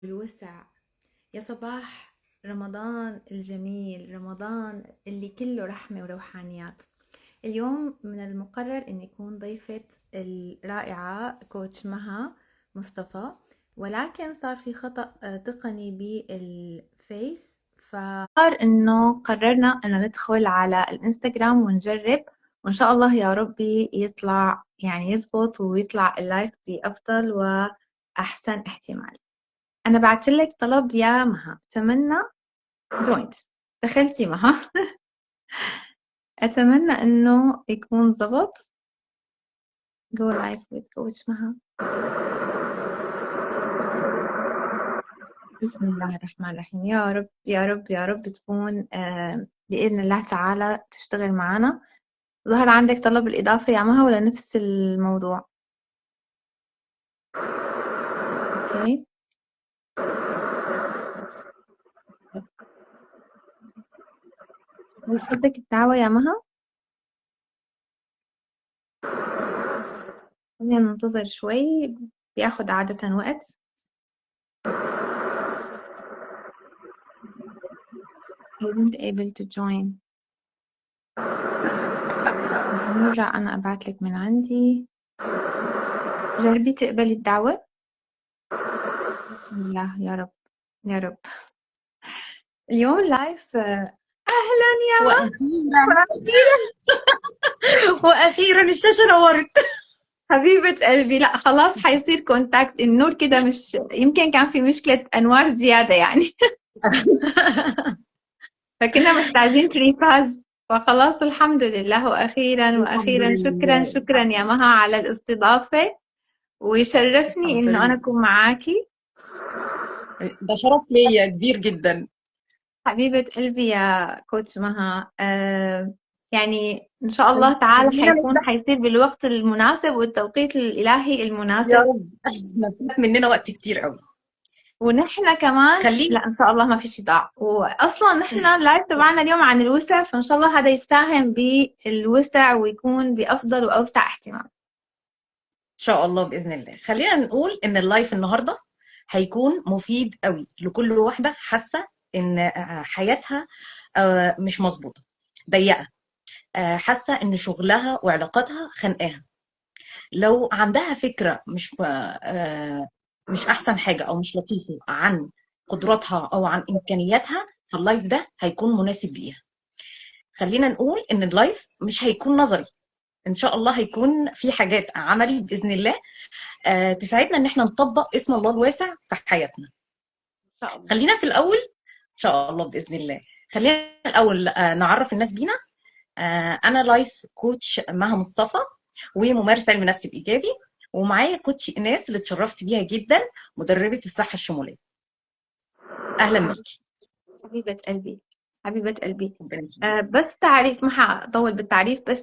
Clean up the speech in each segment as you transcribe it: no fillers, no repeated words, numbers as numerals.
الوسع. يا صباح رمضان الجميل، رمضان اللي كله رحمة وروحانيات. اليوم من المقرر أن يكون ضيفة الرائعة كوتش مها مصطفى، ولكن صار في خطأ تقني بالفيس، فصار أنه قررنا أنه ندخل على الإنستغرام ونجرب، وإن شاء الله يا ربي يطلع يعني يزبط ويطلع اللايف بأفضل وأحسن احتمال. أنا بعتلك طلب يا مها، أتمنى جوينت دخلتي مها. أتمنى إنه يكون ضبط. جو لايف with coach مها. بسم الله الرحمن الرحيم. يا رب يا رب يا رب تكون بإذن الله تعالى تشتغل معنا. ظهر عندك طلب الإضافة يا مها ولا نفس الموضوع؟ أوكي. وصلتك الدعوة يا مها؟ خلينا ننتظر شوي، بياخد عادة وقت. I wasn't able to join. نرجع أنا أبعتلك من عندي. جربي تقبلي الدعوة. بسم الله يا رب يا رب. اليوم لايف. أهلا يا وأخيرا وأخيرا. وأخيرا الشاشة نورت. حبيبة قلبي، لا خلاص حيصير كونتاكت النور كده، مش يمكن كان في مشكلة أنوار زيادة يعني. فكنا محتاجين تريفاز، فخلاص الحمد لله. وأخيرا الحمد وأخيرا شكرا لله. شكرا يا مها على الاستضافة، ويشرفني الحمد إنه أنا لله، أكون معاكي. ده شرف ليا كبير جدا. حبيبة قلبي يا كوتش مها، يعني إن شاء الله تعالى خلينا نبدأ. حيصير بالوقت المناسب والتوقيت الإلهي يا المناسب. رب، احنا فات مننا وقت كتير قوي. ونحن كمان خلينا لا إن شاء الله ما في شي ضاع، وأصلا نحن اللايف تبعنا اليوم عن الوسع، فإن شاء الله هذا يساهم بالوسع ويكون بأفضل وأوسع احتمال. إن شاء الله بإذن الله. خلينا نقول إن اللايف النهاردة هيكون مفيد قوي لكل واحدة حاسة إن حياتها مش مظبوطة، ضيقة، حاسة إن شغلها وعلاقاتها خانقاها. لو عندها فكرة مش أحسن حاجة أو مش لطيفة عن قدراتها أو عن إمكانياتها، فاللايف ده هيكون مناسب ليها. خلينا نقول إن اللايف مش هيكون نظري، إن شاء الله هيكون في حاجات عملي بإذن الله تساعدنا إن احنا نطبق اسم الله الواسع في حياتنا. إن شاء الله. خلينا في الأول إن شاء الله بإذن الله. خلينا الأول نعرف الناس بينا. أنا لايف كوتش مها مصطفى، وممارسة علم نفس بإيجابي، ومعايا كوتش إيناس اللي اتشرفت بيها جدا، مدربة الصحة الشمولية. أهلا بيكي. حبيبة قلبي حبيبة قلبي. ربنا يخليك. بس تعريف، ما حطول بالتعريف، بس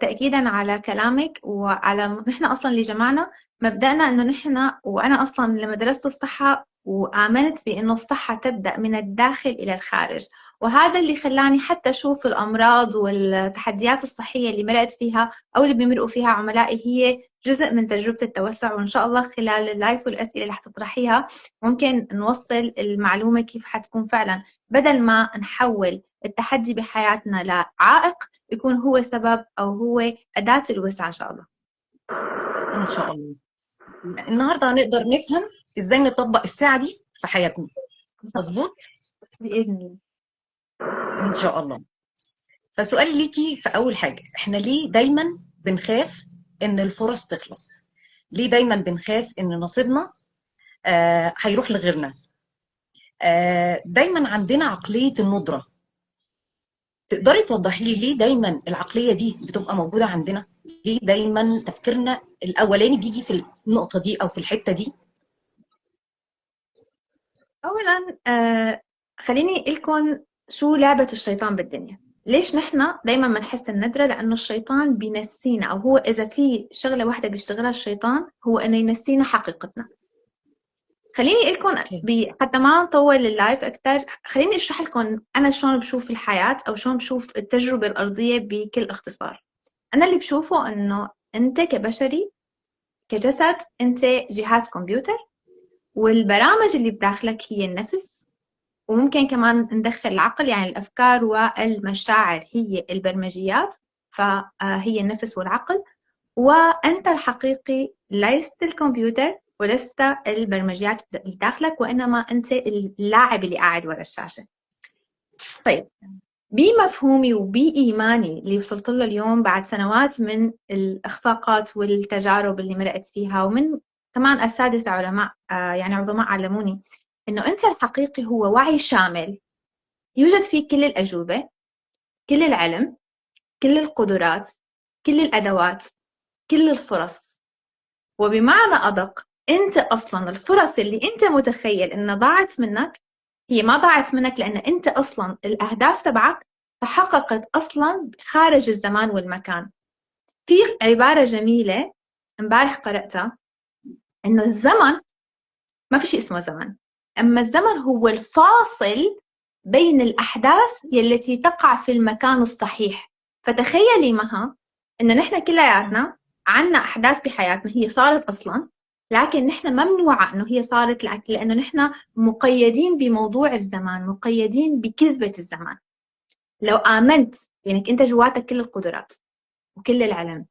تأكيدا على كلامك وعلى نحن أصلا اللي جمعنا مبدأنا إنه نحن، وأنا أصلا لما درست الصحة وآمنت بأنه الصحة تبدأ من الداخل إلى الخارج، وهذا اللي خلاني حتى أشوف الأمراض والتحديات الصحية اللي مرقت فيها أو اللي بيمرقوا فيها عملائي هي جزء من تجربة التوسع. وإن شاء الله خلال اللايف والأسئلة اللي حتطرحيها ممكن نوصل المعلومة كيف حتكون فعلا، بدل ما نحول التحدي بحياتنا لعائق يكون هو سبب أو هو أداة الوسع إن شاء الله. إن شاء الله النهاردة هنقدر نفهم إزاي نطبق الساعة دي في حياتنا. مظبوط. بإذن الله. إن شاء الله. فسؤالي ليكي في أول حاجة، إحنا ليه دايما بنخاف إن الفرص تخلص؟ ليه دايما بنخاف إن نصيبنا هيروح لغيرنا؟ دايما عندنا عقلية الندرة. تقدري توضحي لي ليه دايما العقلية دي بتبقى موجودة عندنا؟ ليه دايما تفكيرنا الأولاني بيجي في النقطة دي أو في الحتة دي؟ أولا خليني لكم شو لعبة الشيطان بالدنيا. ليش نحن دايما بنحس الندرة؟ لأنه الشيطان بينسينا، أو هو إذا في شغلة واحدة بيشتغلها الشيطان هو إنه ينسينا حقيقتنا. خليني لكم اوكي. حتى ما نطول اللايف أكتر، خليني أشرح لكم أنا شلون بشوف الحياة أو شلون بشوف التجربة الأرضية بكل اختصار. أنا اللي بشوفه إنه أنت كبشري كجسد أنت جهاز كمبيوتر، والبرامج اللي بداخلك هي النفس، وممكن كمان ندخل العقل، يعني الأفكار والمشاعر هي البرمجيات، فهي النفس والعقل. وأنت الحقيقي ليست الكمبيوتر ولست البرمجيات اللي داخلك، وإنما أنت اللاعب اللي قاعد ورا الشاشة. طيب، بمفهومي وبإيماني اللي وصلت له اليوم بعد سنوات من الإخفاقات والتجارب اللي مرقت فيها، ومن كمان أساتذة علماء يعني عظماء علموني إنه أنت الحقيقي هو وعي شامل يوجد فيه كل الأجوبة، كل العلم، كل القدرات، كل الأدوات، كل الفرص. وبمعنى أدق، أنت أصلا الفرص اللي أنت متخيل إنها ضاعت منك، هي ما ضاعت منك، لأن أنت أصلا الأهداف تبعك تحققت أصلا خارج الزمان والمكان. في عبارة جميلة امبارح قرأتها، إنه الزمن ما في شيء اسمه زمن، أما الزمن هو الفاصل بين الأحداث التي تقع في المكان الصحيح. فتخيلي مها إنه نحن كلياتنا عنا أحداث بحياتنا هي صارت أصلا، لكن نحن ممنوعة إنه هي صارت، لأنه نحن مقيدين بموضوع الزمان، مقيدين بكذبة الزمان. لو آمنت إنك أنت جواتك كل القدرات وكل العلم،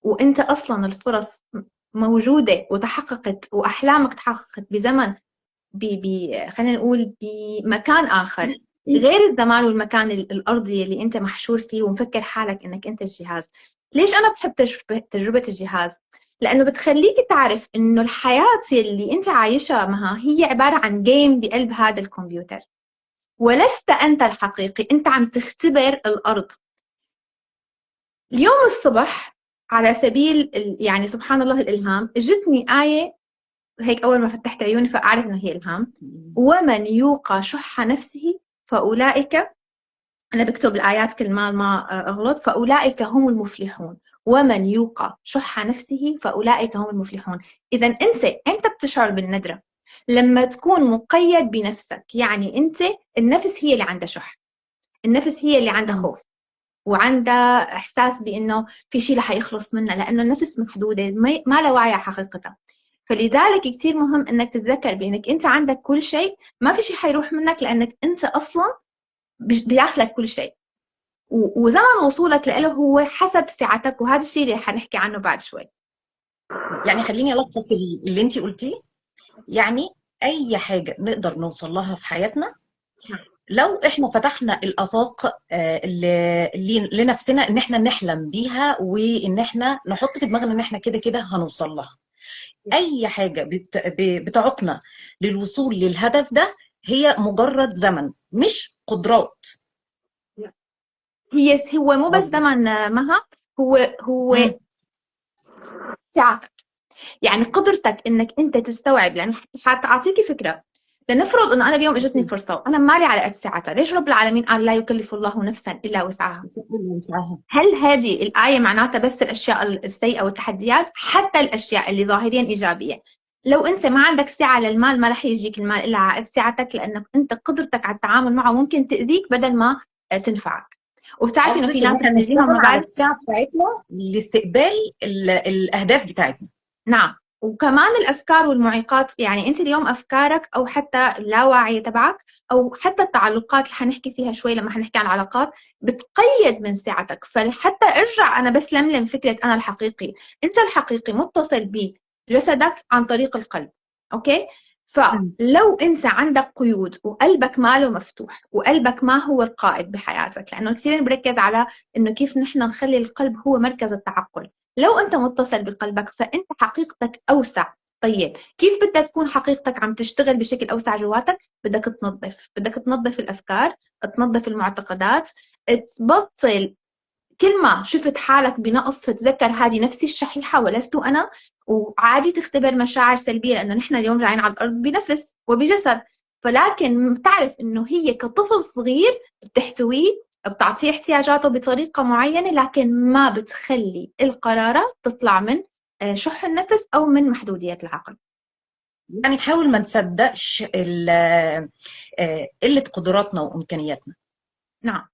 وأنت أصلا الفرص موجودة وتحققت، وأحلامك تحققت بزمن خلينا نقول بمكان آخر غير الزمان والمكان الأرضي اللي أنت محشور فيه ومفكر حالك إنك أنت الجهاز. ليش أنا بحب تجربة الجهاز؟ لأنه بتخليك تعرف إنه الحياة اللي أنت عايشها معها هي عبارة عن جيم بقلب هذا الكمبيوتر، ولست أنت الحقيقي، أنت عم تختبر الأرض. اليوم الصبح على سبيل يعني سبحان الله الإلهام، جتني آية هيك أول ما فتحت عيوني فأعرف إنه هي إلهام. ومن يوقى شح نفسه فأولئك، أنا بكتب الآيات كل ما أغلط، فأولئك هم المفلحون. ومن يوقى شح نفسه فأولئك هم المفلحون. إذا أنت إمتى بتشعر بالندرة؟ لما تكون مقيد بنفسك، يعني أنت النفس هي اللي عندها شح، النفس هي اللي عندها خوف، وعندها إحساس بأنه في شيء رح يخلص منها، لأنه النفس محدودة ما لا وعي حقيقتها. فلذلك كتير مهم انك تتذكر بانك انت عندك كل شيء، ما في شيء حيروح منك، لانك انت اصلا بداخلك كل شيء، وزمن وصولك له هو حسب سعتك، وهذا الشيء اللي حنحكي عنه بعد شوي. يعني خليني ألخص اللي انتي قلتيه. يعني أي حاجة نقدر نوصل لها في حياتنا لو احنا فتحنا الآفاق لنفسنا ان احنا نحلم بيها، وان احنا نحط في دماغنا ان احنا كده كده هنوصل لها. اي حاجة بتعوقنا للوصول للهدف ده هي مجرد زمن مش قدرات. هو مو بس مظبوط. زمن مها، هو مم. سعتك، يعني قدرتك انك انت تستوعب. لان حتى اعطيكي فكره، لنفرض انه انا اليوم اجتني فرصه وانا مالي على قد ساعتها، ليش رب العالمين قال لا يكلف الله نفسا الا وسعها؟ هل هذه الآية معناتها بس الأشياء السيئة والتحديات؟ حتى الأشياء اللي ظاهريا إيجابية. لو أنت ما عندك سعة للمال ما رح يجيك المال إلا على قد سعتك، لأنك أنت قدرتك على التعامل معه ممكن تأذيك بدل ما تنفعك. وبتعرفي إنه في قصدك ان ناس احنا رح يجيهم نشتغل على مبالغ. الساعة بتاعتنا لاستقبال الاهداف بتاعتنا. نعم، وكمان الأفكار والمعيقات، يعني أنت اليوم أفكارك أو حتى اللاواعي تبعك أو حتى التعلقات اللي حنحكي فيها شوي لما حنحكي عن العلاقات بتقيد من سعتك. فحتى ارجع، أنا بس لملم فكرة أنا الحقيقي. أنت الحقيقي متصل بجسدك عن طريق القلب، أوكي؟ مم. فلو أنت عندك قيود وقلبك ماله مفتوح، وقلبك ما هو القائد بحياتك، لأنه كثير بركز على إنه كيف نحن نخلي القلب هو مركز التعقل. لو أنت متصل بقلبك فأنت حقيقتك أوسع. طيب كيف بدها تكون حقيقتك عم تشتغل بشكل أوسع جواتك؟ بدك تنظف الأفكار، تنظف المعتقدات، تبطل كل ما شفت حالك بنقص فتذكر هذه نفسي الشحيحة ولست أنا. وعادي تختبر مشاعر سلبية، لأنه نحن اليوم جايين على الأرض بنفس وبجسد، فلكن تعرف إنه هي كطفل صغير بتحتويه، بتعطيه احتياجاته بطريقة معينة، لكن ما بتخلي القرارات تطلع من شح النفس أو من محدودية العقل. يعني نحاول ما نصدقش قلة قدراتنا وإمكانياتنا. نعم.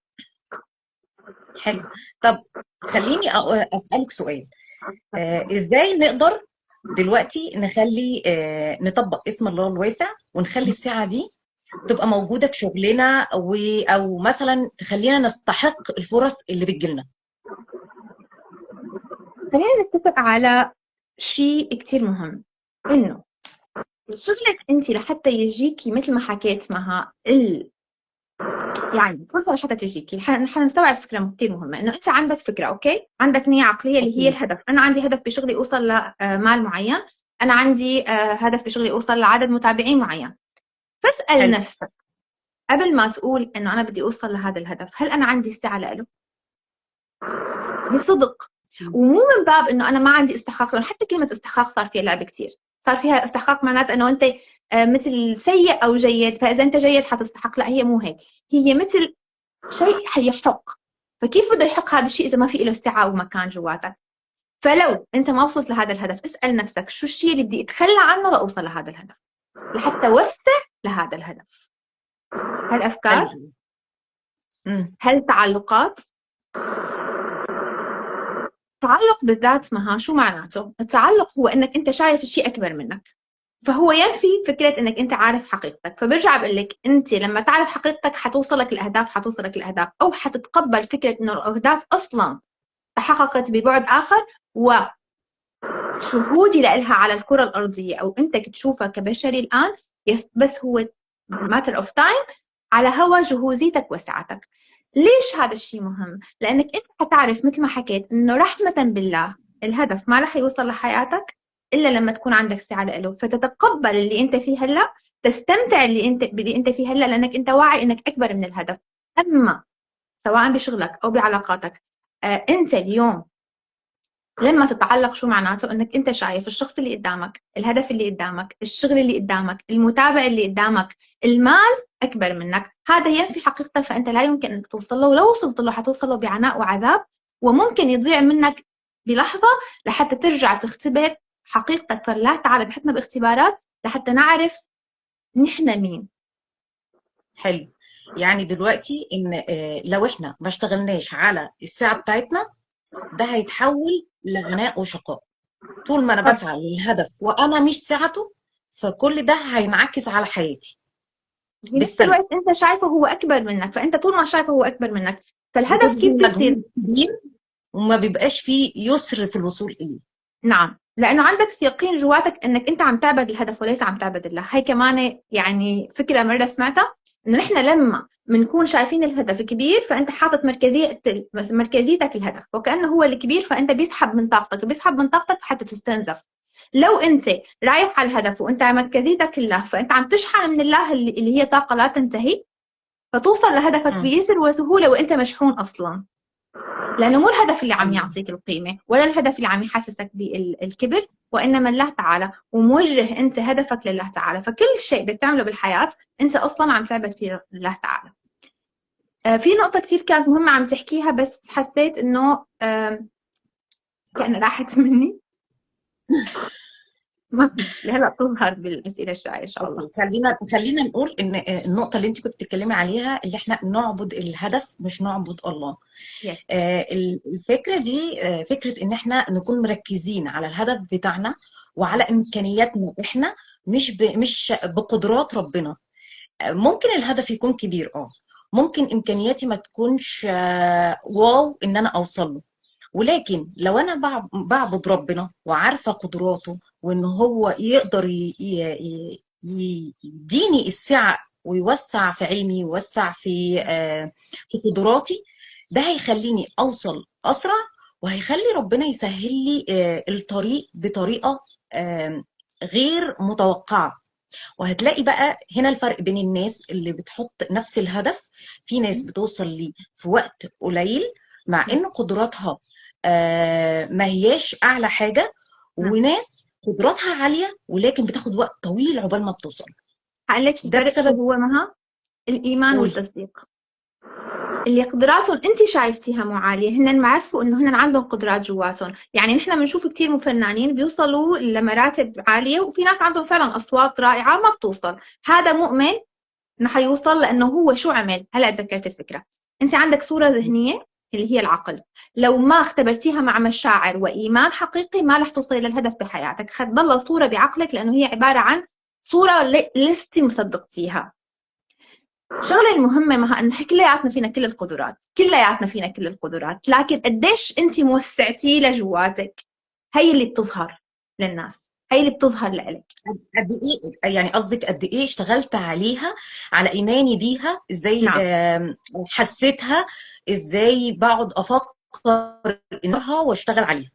حلو. طب خليني أسألك سؤال. إزاي نقدر دلوقتي نخلي نطبق اسم الله الواسع، ونخلي الساعة دي تبقى موجودة في شغلنا، أو مثلا تخلينا نستحق الفرص اللي بتجيلنا. خلينا نتفق على شيء كتير مهم، إنه شغلك أنت لحتى يجيكي مثل ما حكيت معها يعني فرصة لحتى تجيكي، حنستوعب فكرة كتير مهمة، إنه أنت عندك فكرة، أوكي، عندك نية عقلية اللي هي أكيد. الهدف. أنا عندي هدف بشغلي أوصل لمال معين، أنا عندي هدف بشغلي أوصل لعدد متابعين معين. فاسأل حلو. نفسك قبل ما تقول إنه أنا بدي أوصل لهذا الهدف، هل أنا عندي استعداد له؟ بصدق. ومو من باب إنه أنا ما عندي استحقاق، لأن حتى كلمة استحقاق صار فيها لعب كتير، صار فيها استحقاق معناته إنه أنت مثل سيء أو جيد، فإذا أنت جيد حتستحق. لا، هي مو هيك، هي مثل شيء حيحق. فكيف بده يحق هذا الشيء إذا ما في له استيعاب ومكان جواتك؟ فلو أنت ما وصلت لهذا الهدف، اسأل نفسك شو الشيء اللي بدي أتخلى عنه لأوصل لهذا الهدف، لحتى أوسع لهذا الهدف. هل أفكار؟ حلو. هل تعلقات؟ تعلق بالذات مها شو معناته؟ التعلق هو انك انت شايف الشيء اكبر منك، فهو ينفي فكرة انك انت عارف حقيقتك. فبرجع بقول لك انت لما تعرف حقيقتك حتوصلك الاهداف، حتوصلك الاهداف، او حتتقبل فكرة انه الاهداف اصلا تحققت ببعد اخر، وشهودي لها على الكرة الارضية او انت تشوفها كبشري الان، بس هو matter of time على هوا جهوزيتك وسعتك. ليش هذا الشيء مهم؟ لأنك أنت حتعرف مثل ما حكيت إنه رحمة بالله الهدف ما رح يوصل لحياتك إلا لما تكون عندك استعداد له، فتتقبل اللي أنت فيه هلا، تستمتع باللي أنت فيه هلا، لأنك أنت واعي إنك أكبر من الهدف. أما سواء بشغلك أو بعلاقاتك، أنت اليوم لما تتعلق، شو معناته؟ انك انت شايف الشخص اللي قدامك، الهدف اللي قدامك، الشغل اللي قدامك، المتابع اللي قدامك، المال اكبر منك، هذا ينفي حقيقته، فانت لا يمكن انك توصل له، ولو وصلت له حتوصل له بعناء وعذاب، وممكن يضيع منك بلحظة لحتى ترجع تختبر حقيقتك. فلا تعالى بحثنا باختبارات لحتى نعرف نحن مين. حلو. يعني دلوقتي ان لو احنا ما اشتغلناش على الساعة بتاعتنا، ده هيتحول لعناء وشقاء. طول ما انا طب بسعى للهدف وانا مش ساعته، فكل ده هينعكس على حياتي في نفس بالسلب. الوقت انت شايفه هو اكبر منك، فانت طول ما شايفه هو اكبر منك، فالهدف كيف بتبذل بيصير؟ مجهود كبير، وما بيبقاش فيه يسر في الوصول اليه. نعم، لأنه عندك يقين جواتك إنك أنت عم تعبد الهدف وليس عم تعبد الله. هاي كمان يعني فكرة مرة سمعتها، إنه نحن لما بنكون شايفين الهدف كبير، فأنت حاطط مركزيتك الهدف، وكأنه هو الكبير، فأنت بيسحب من طاقتك، بيسحب من طاقتك حتى تستنزف. لو أنت رايح على الهدف وأنت مركزيتك الله، فأنت عم تشحن من الله اللي هي طاقة لا تنتهي، فتوصل لهدفك مم. بيسر وسهولة وأنت مشحون أصلاً. لأنه مو الهدف اللي عم أيوة. يعطيك القيمة، ولا الهدف اللي عم يحسسك بالكبر، وإنما الله تعالى، وموجه أنت هدفك لله تعالى. فكل شيء بدك تعمله بالحياة أنت أصلا عم تعبد فيه الله تعالى. في نقطة كتير كانت مهمة عم تحكيها، بس حسيت إنه كأن راحت مني. ما في مشكلة، هلا بتظهر بالأسئلة الجاية إن شاء الله. اوكي، خلينا نقول ان النقطه اللي انت كنت بتتكلمي عليها، اللي احنا نعبد الهدف مش نعبد الله. يس. الفكره دي فكره ان احنا نكون مركزين على الهدف بتاعنا وعلى امكانياتنا احنا، مش بقدرات ربنا. ممكن الهدف يكون كبير، ممكن امكانياتي ما تكونش واو ان انا اوصل له، ولكن لو انا بعبد ربنا وعارفه قدراته، وان هو يقدر يديني السعه ويوسع في علمي، ويوسع في قدراتي، ده هيخليني اوصل اسرع، وهيخلي ربنا يسهل لي الطريق بطريقه غير متوقعه. وهتلاقي بقى هنا الفرق بين الناس اللي بتحط نفس الهدف. في ناس بتوصل ليه في وقت قليل، مع يس. ان قدراتها ما هياش اعلى حاجة، نعم. وناس قدراتها عالية ولكن بتاخد وقت طويل عقبال ما بتوصل. هقول لك ده الفرق شو بسبب. هو مها؟ الإيمان قول. والتصديق. اللي قدراتهم انت شايفتيها مو عاليه، هن معرفوا انه هن عندهم قدرات جواتهم. يعني نحن بنشوف كثير من فنانين بيوصلوا لمراتب عاليه، وفي ناس عندهم فعلا اصوات رائعه ما بتوصل. هذا مؤمن انه حيوصل، لانه هو شو عمل. هلا تذكرت الفكره. انت عندك صوره ذهنيه اللي هي العقل. لو ما اختبرتيها مع مشاعر وإيمان حقيقي ما رح توصلي للهدف بحياتك، حتضل صورة بعقلك لأنه هي عبارة عن صورة لستي مصدقتيها. الشغلة المهمة مها إنه كلياتنا فينا كل القدرات، كلياتنا فينا كل القدرات، لكن قديش أنت موسعتي لجواتك، هي اللي بتظهر للناس، هي اللي بتظهر لإلك. قد ايه يعني قصدك قد ايه اشتغلت عليها، على ايماني بيها ازاي، نعم. حسيتها ازاي، بقعد افكر انها واشتغل عليها.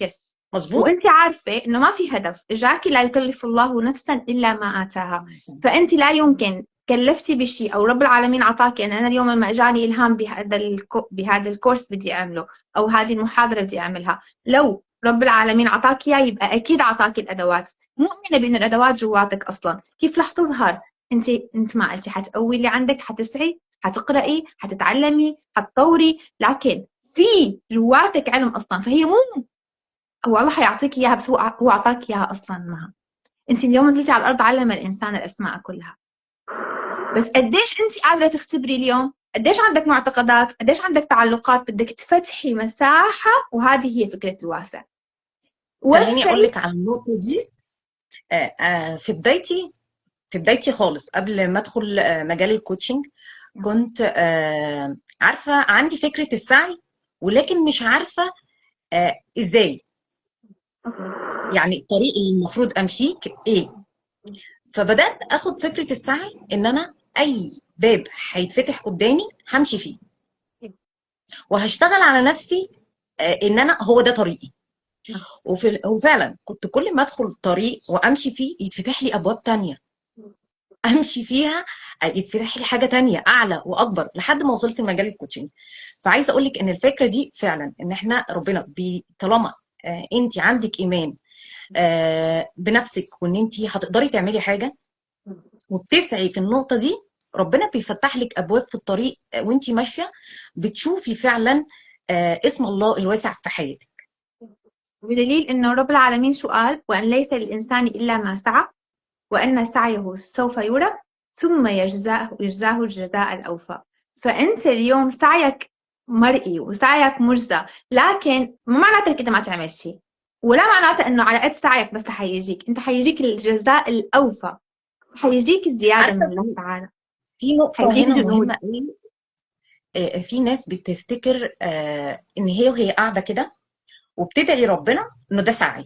يس. مظبوط. وانت عارفة انه ما في هدف اجاكي، لا يكلف الله نفسا الا ما اتاها. فانت لا يمكن كلفتي بشيء او رب العالمين عطاكي، انا اليوم لما اجاني الهام بهذا الكورس بدي اعمله، او هذه المحاضرة بدي اعملها، لو رب العالمين عطاكي اياه يبقى اكيد عطاكي الادوات. مؤمنة بان الادوات جواتك اصلا، كيف رح تظهر؟ انت ما قلتي حتقوي اللي عندك، حتسعي، حتقرأي، حتتعلمي، حتطوري، لكن في جواتك علم اصلا. فهي مو هو الله حيعطيك اياها، بس هو اعطاك اياها اصلا معها. انت اليوم نزلتي على الارض علم الانسان الاسماء كلها، بس قديش انت قادره تختبري اليوم، قديش عندك معتقدات، قديش عندك تعلقات، بدك تفتحي مساحه. وهذه هي فكره الواسع. خليني اقول وسعي. لك على النقطه دي. في بدايتي خالص قبل ما ادخل مجال الكوتشنج، كنت عارفه عندي فكره السعي، ولكن مش عارفه ازاي، يعني الطريق اللي المفروض امشيه ايه. فبدات اخد فكره السعي ان انا اي باب هيتفتح قدامي همشي فيه، وهشتغل على نفسي ان انا هو ده طريقي. وفعلا كنت كل ما ادخل طريق وامشي فيه يتفتح لي ابواب تانية امشي فيها، يتفتح لي حاجه تانية اعلى واكبر لحد ما وصلت لمجال الكوتشنج. فعايزه اقول لك ان الفكره دي فعلا ان احنا ربنا طالما انت عندك ايمان بنفسك وان انت هتقدري تعملي حاجه وبتسعي في النقطه دي، ربنا بيفتح لك ابواب في الطريق وانت ماشيه، بتشوفي فعلا اسم الله الواسع في حياتك. بدليل انه رب العالمين شو قال؟ وان ليس للانسان الا ما سعى وان سعيه سوف يرى ثم يجزاه الجزاء الاوفى. فانت اليوم سعيك مرئي وسعيك مجزى، لكن مو معناته انك انت ما تعمل شيء، ولا معناته انه على قد سعيك بس حيجيك، انت حيجيك الجزاء الاوفى، حيجيك الزياده من عارفه الله تعالى، في نقطه حيجيك هنا جنود. مهمه قوي. في ناس بتفتكر ان هي وهي قاعده كده وبتدعي ربنا انه ده سعي.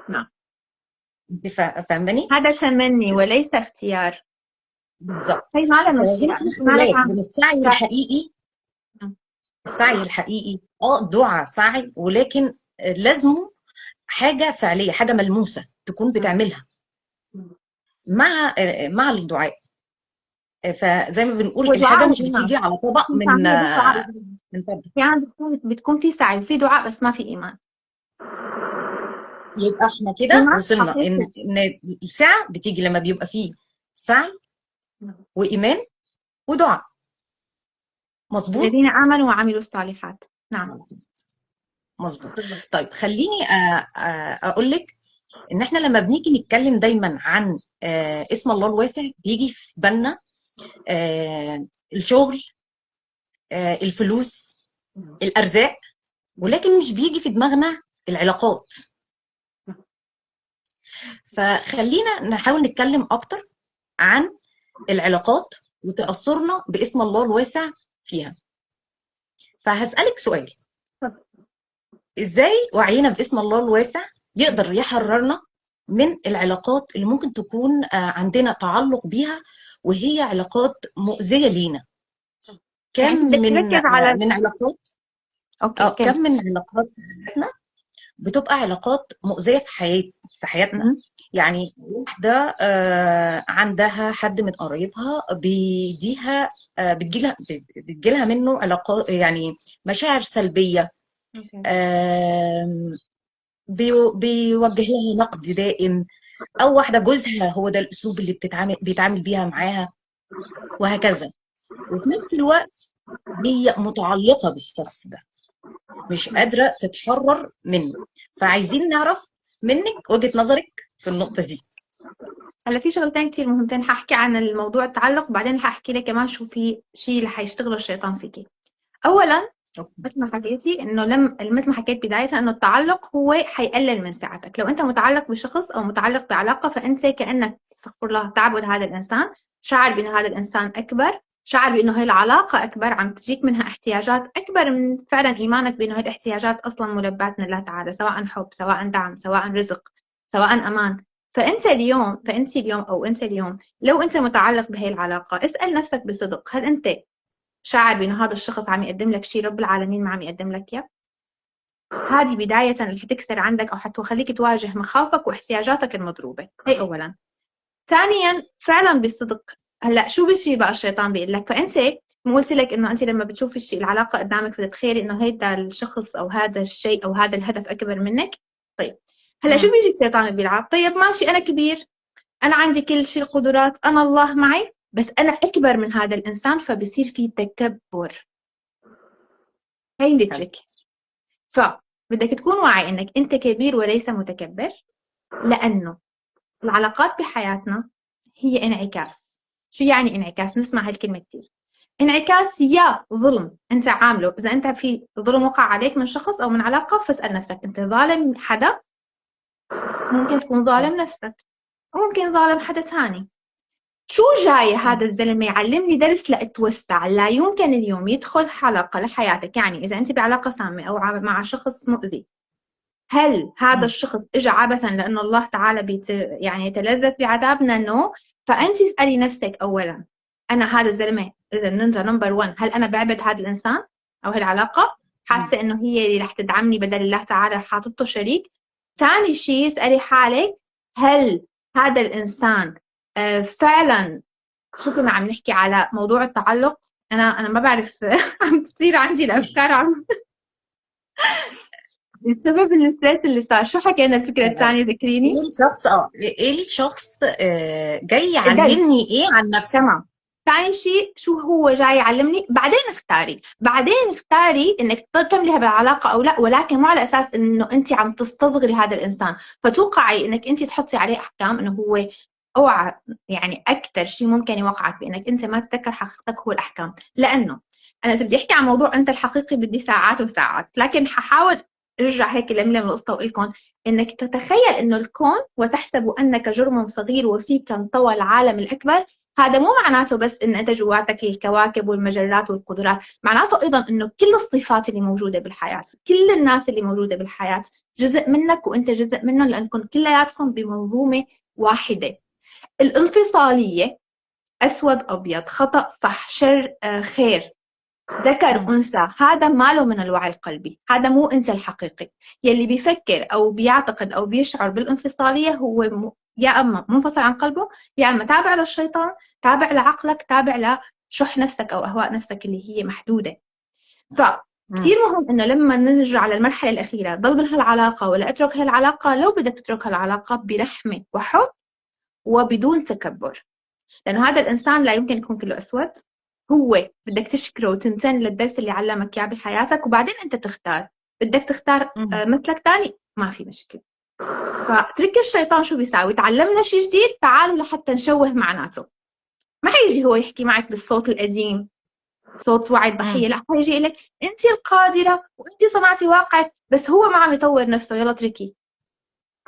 نعم. انت فاهماني؟ هذا تمني وليس اختيار. بالظبط. هي ما لنا فهنا اختيار، في انت مالك اختلاف بين عم. السعي الحقيقي. السعي الحقيقي دعاء سعي، ولكن لازمه حاجه فعليه، حاجه ملموسه تكون بتعملها مع الدعاء. فزي ما بنقول هو الحاجه دعاء مش وإيمان، بتيجي على طبق من هي بس دعاء وإيمان. من فضه. يعني بتكون في سعي وفي دعاء بس ما في إيمان. يبقى احنا كده إيمان وصلنا ان حقيقي. الساعه بتيجي لما بيبقى فيه سعي وايمان ودعاء. مظبوط. الذين آمنوا وعملوا الصالحات. نعم. مظبوط. بالضبط. طيب خليني اقول لك ان احنا لما بنيجي نتكلم دايما عن اسم الله الواسع بيجي في بالنا الشغل، الفلوس، الارزاق، ولكن مش بيجي في دماغنا العلاقات. فخلينا نحاول نتكلم اكتر عن العلاقات وتأثرنا باسم الله الواسع فيها. فهسألك سؤال: ازاي وعينا باسم الله الواسع يقدر يحررنا من العلاقات اللي ممكن تكون عندنا تعلق بيها وهي علاقات مؤذية لينا؟ كم يعني أنت بدك من تركز على. من علاقات أوكي كمل. كم من علاقات في حياتنا بتبقى علاقات مؤذية في حياتنا. م- يعني واحدة عندها حد من قرايبها بيديها بتجيلها منه علاقات، يعني مشاعر سلبية. أوكي. آم، بيوجه لها نقد دائم، او واحده جوزها هو ده الاسلوب اللي بيتعامل بيها معاها، وهكذا. وفي نفس الوقت هي متعلقه بالشخص ده، مش قادره تتحرر منه. فعايزين نعرف منك وجهه نظرك في النقطه دي. هلا في شغلتين كتير مهمتين، حاحكي عن الموضوع التعلق، وبعدين حاحكي لك كمان شو في شيء اللي حيشتغله الشيطان فيكي. أولا أوكي. مثل ما حكيتي انه مثل ما حكيت بداية انه التعلق هو حيقلل من سعادتك. لو انت متعلق بشخص او متعلق بعلاقة، فانت كأنك استغفر الله تعبد هذا الانسان، شعر بانه هذا الانسان اكبر، شعر بانه هي العلاقة اكبر، عم تجيك منها احتياجات اكبر من فعلا ايمانك بانه هي الاحتياجات اصلا ملبات من الله تعالى، سواء حب، سواء دعم، سواء رزق، سواء امان. فانت اليوم او انت اليوم لو انت متعلق بهي العلاقة، اسأل نفسك بصدق، هل انت شاعر بانه هذا الشخص عم يقدم لك شيء رب العالمين ما عم يقدم لك اياه؟ هذه بداية اللي حتكسر عندك او حتخليك تواجه مخاوفك واحتياجاتك المضروبة. هي اولا. ثانيا، فعلا بصدق، هلا شو بشي بقى الشيطان بيقول لك؟ فانت ما قلت لك انه انت لما بتشوفي الشيء العلاقة قدامك بتتخيلي انه هيدا الشخص او هذا الشيء او هذا الهدف اكبر منك. طيب هلا شو مم. بيجي الشيطان بيلعب؟ طيب ماشي، انا كبير، انا عندي كل شيء القدرات، انا الله معي، بس انا اكبر من هذا الانسان، فبصير في تكبر. هي حلو. التريك. فبدك تكون واعي انك انت كبير وليس متكبر، لانه العلاقات بحياتنا هي انعكاس. شو يعني انعكاس؟ نسمع هالكلمة كتير. انعكاس يا ظلم انت عامله، اذا انت في ظلم وقع عليك من شخص او من علاقة، فاسأل نفسك انت ظالم حدا؟ ممكن تكون ظالم نفسك، وممكن ظالم حدا تاني. شو جاي مم. هذا الزلمة يعلمني درس لأتوسع؟ لا يمكن اليوم يدخل حلقة لحياتك، يعني إذا أنت بعلاقة سامة أو مع شخص مؤذي، هل هذا مم. الشخص اجى عبثا لانه الله تعالى يعني يتلذذ بعذابنا؟ نو. فانت اسالي نفسك اولا، انا هذا الزلمه اذا نينجا نمبر 1، هل انا بعبد هذا الانسان او هالعلاقه؟ مم. حاسه انه هي اللي رح تدعمني بدل الله تعالى حاطته شريك؟ ثاني شيء اسالي حالك، هل هذا الانسان فعلا، شو كنا عم نحكي على موضوع التعلق؟ انا ما بعرف عم تصير عندي الافكار عم بسبب الستريس اللي صار. شو حكينا الفكره الثانيه؟ ايه ذكريني. الشخص ايه الشخص جاي جاي يعلمني ايه عن نفسي. تمام. ثاني شيء شو هو جاي يعلمني؟ بعدين اختاري انك تكملي بالعلاقه او لا، ولكن مو على اساس انه انت عم تستصغري هذا الانسان، فتوقعي انك انت تحطي عليه احكام انه هو. اوعى، يعني اكثر شيء ممكن يوقعك بانك انت ما تتذكر حقيقتك هو الاحكام. لانه انا اذا بدي احكي عن موضوع انت الحقيقي بدي ساعات وساعات، لكن ححاول ارجع هيك لملم القصه واقول لكم انك تتخيل انه الكون وتحسب انك جرم صغير وفيك انطوى العالم الاكبر. هذا مو معناته بس ان انت جواتك الكواكب والمجرات والقدرات، معناته ايضا انه كل الصفات اللي موجوده بالحياه، كل الناس اللي موجوده بالحياه جزء منك وانت جزء منهم، لانكم كلياتكم بمنظومه واحده. الانفصاليه اسود ابيض، خطا صح، شر خير، ذكر مم. أنثى، هذا ماله من الوعي القلبي، هذا مو أنت الحقيقي. يلي بيفكر أو بيعتقد أو بيشعر بالانفصالية هو يا أما منفصل عن قلبه، يا أما تابع للشيطان، تابع لعقلك، تابع لشح نفسك أو أهواء نفسك اللي هي محدودة. مم. فكتير مهم إنه لما نرجع على المرحلة الأخيرة، ضل بهالعلاقة ولا أترك هالعلاقة، لو بدك تترك هالعلاقة برحمة وحب وبدون تكبر، لأنه هذا الإنسان لا يمكن يكون كله أسود. هو بدك تشكره وتمتن للدرس اللي علمك اياه بحياتك، وبعدين انت تختار. بدك تختار مم. مثلك تاني، ما في مشكله. فترك الشيطان شو بيساوي؟ تعلمنا شيء جديد، تعالوا لحتى نشوه معناته. ما حيجي هو يحكي معك بالصوت القديم، صوت وعي الضحيه، مم. لا، حيجي لك انت القادره وانت صنعتي واقعك، بس هو ما عم يطور نفسه، يلا اتركيه.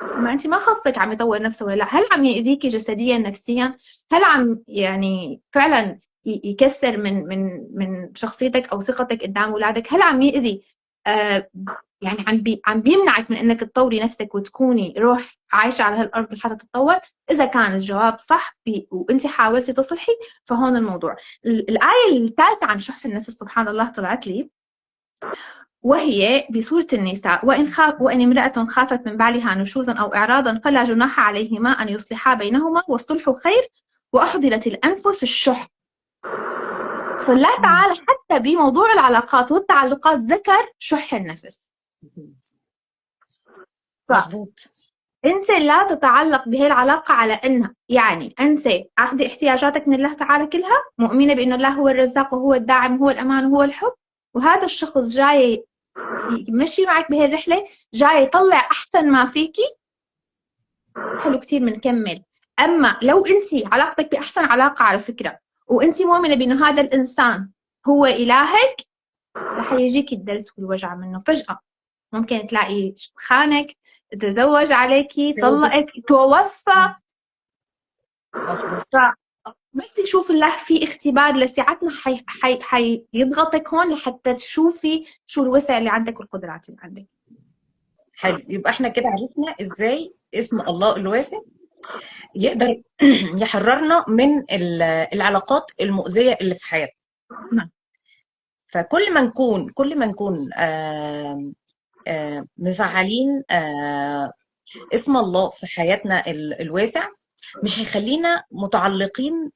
ما انت ما خصك عم يطور نفسه ولا لا. هل عم يأذيكي جسديا نفسيا؟ هل عم يعني فعلا يكسر من شخصيتك او ثقتك قدام اولادك؟ هل عم يأذي آه يعني عم بيمنعك من انك تطوري نفسك وتكوني روح عايشه على هالارض لحتى تتطور؟ اذا كان الجواب صح وانت حاولتي تصلحي، فهون الموضوع. الايه الثالثه عن شح النفس سبحان الله طلعت لي، وهي بسورة النساء: وإن امرأة خافت من بعلها نشوزا أو إعراضا فلا جناح عليهما أن يصلحا بينهما والصلح خير وأحضرت الأنفس الشح. فالله مم. تعالى حتى بموضوع العلاقات والتعلقات ذكر شح النفس. مظبوط. فأنت لا تتعلق بهي العلاقة على أنها يعني أنت أخذي احتياجاتك من الله تعالى كلها، مؤمنة بأن الله هو الرزاق وهو الداعم وهو الأمان وهو الحب، وهذا الشخص جاي يمشي معك بهي الرحلة، جاي يطلع أحسن ما فيكي، حلو كتير بنكمل. أما لو أنت علاقتك بأحسن علاقة على فكرة، وأنت مؤمنة بأنه هذا الإنسان هو إلهك، رح يجيك الدرس والوجع منه فجأة. ممكن تلاقي خانك، تزوج عليكي، سابق. طلقك، توفى. مظبوط. بس يشوف الله في اختبار لسعتنا، حيضغطك هون لحتى تشوفي شو الوسع اللي عندك والقدرات اللي عندك. حلو، يبقى احنا كده عرفنا ازاي اسم الله الواسع يقدر يحررنا من العلاقات المؤذية اللي في حياتنا. نعم. كل ما نكون مفعلين اسم الله في حياتنا الواسع، مش هيخلينا متعلقين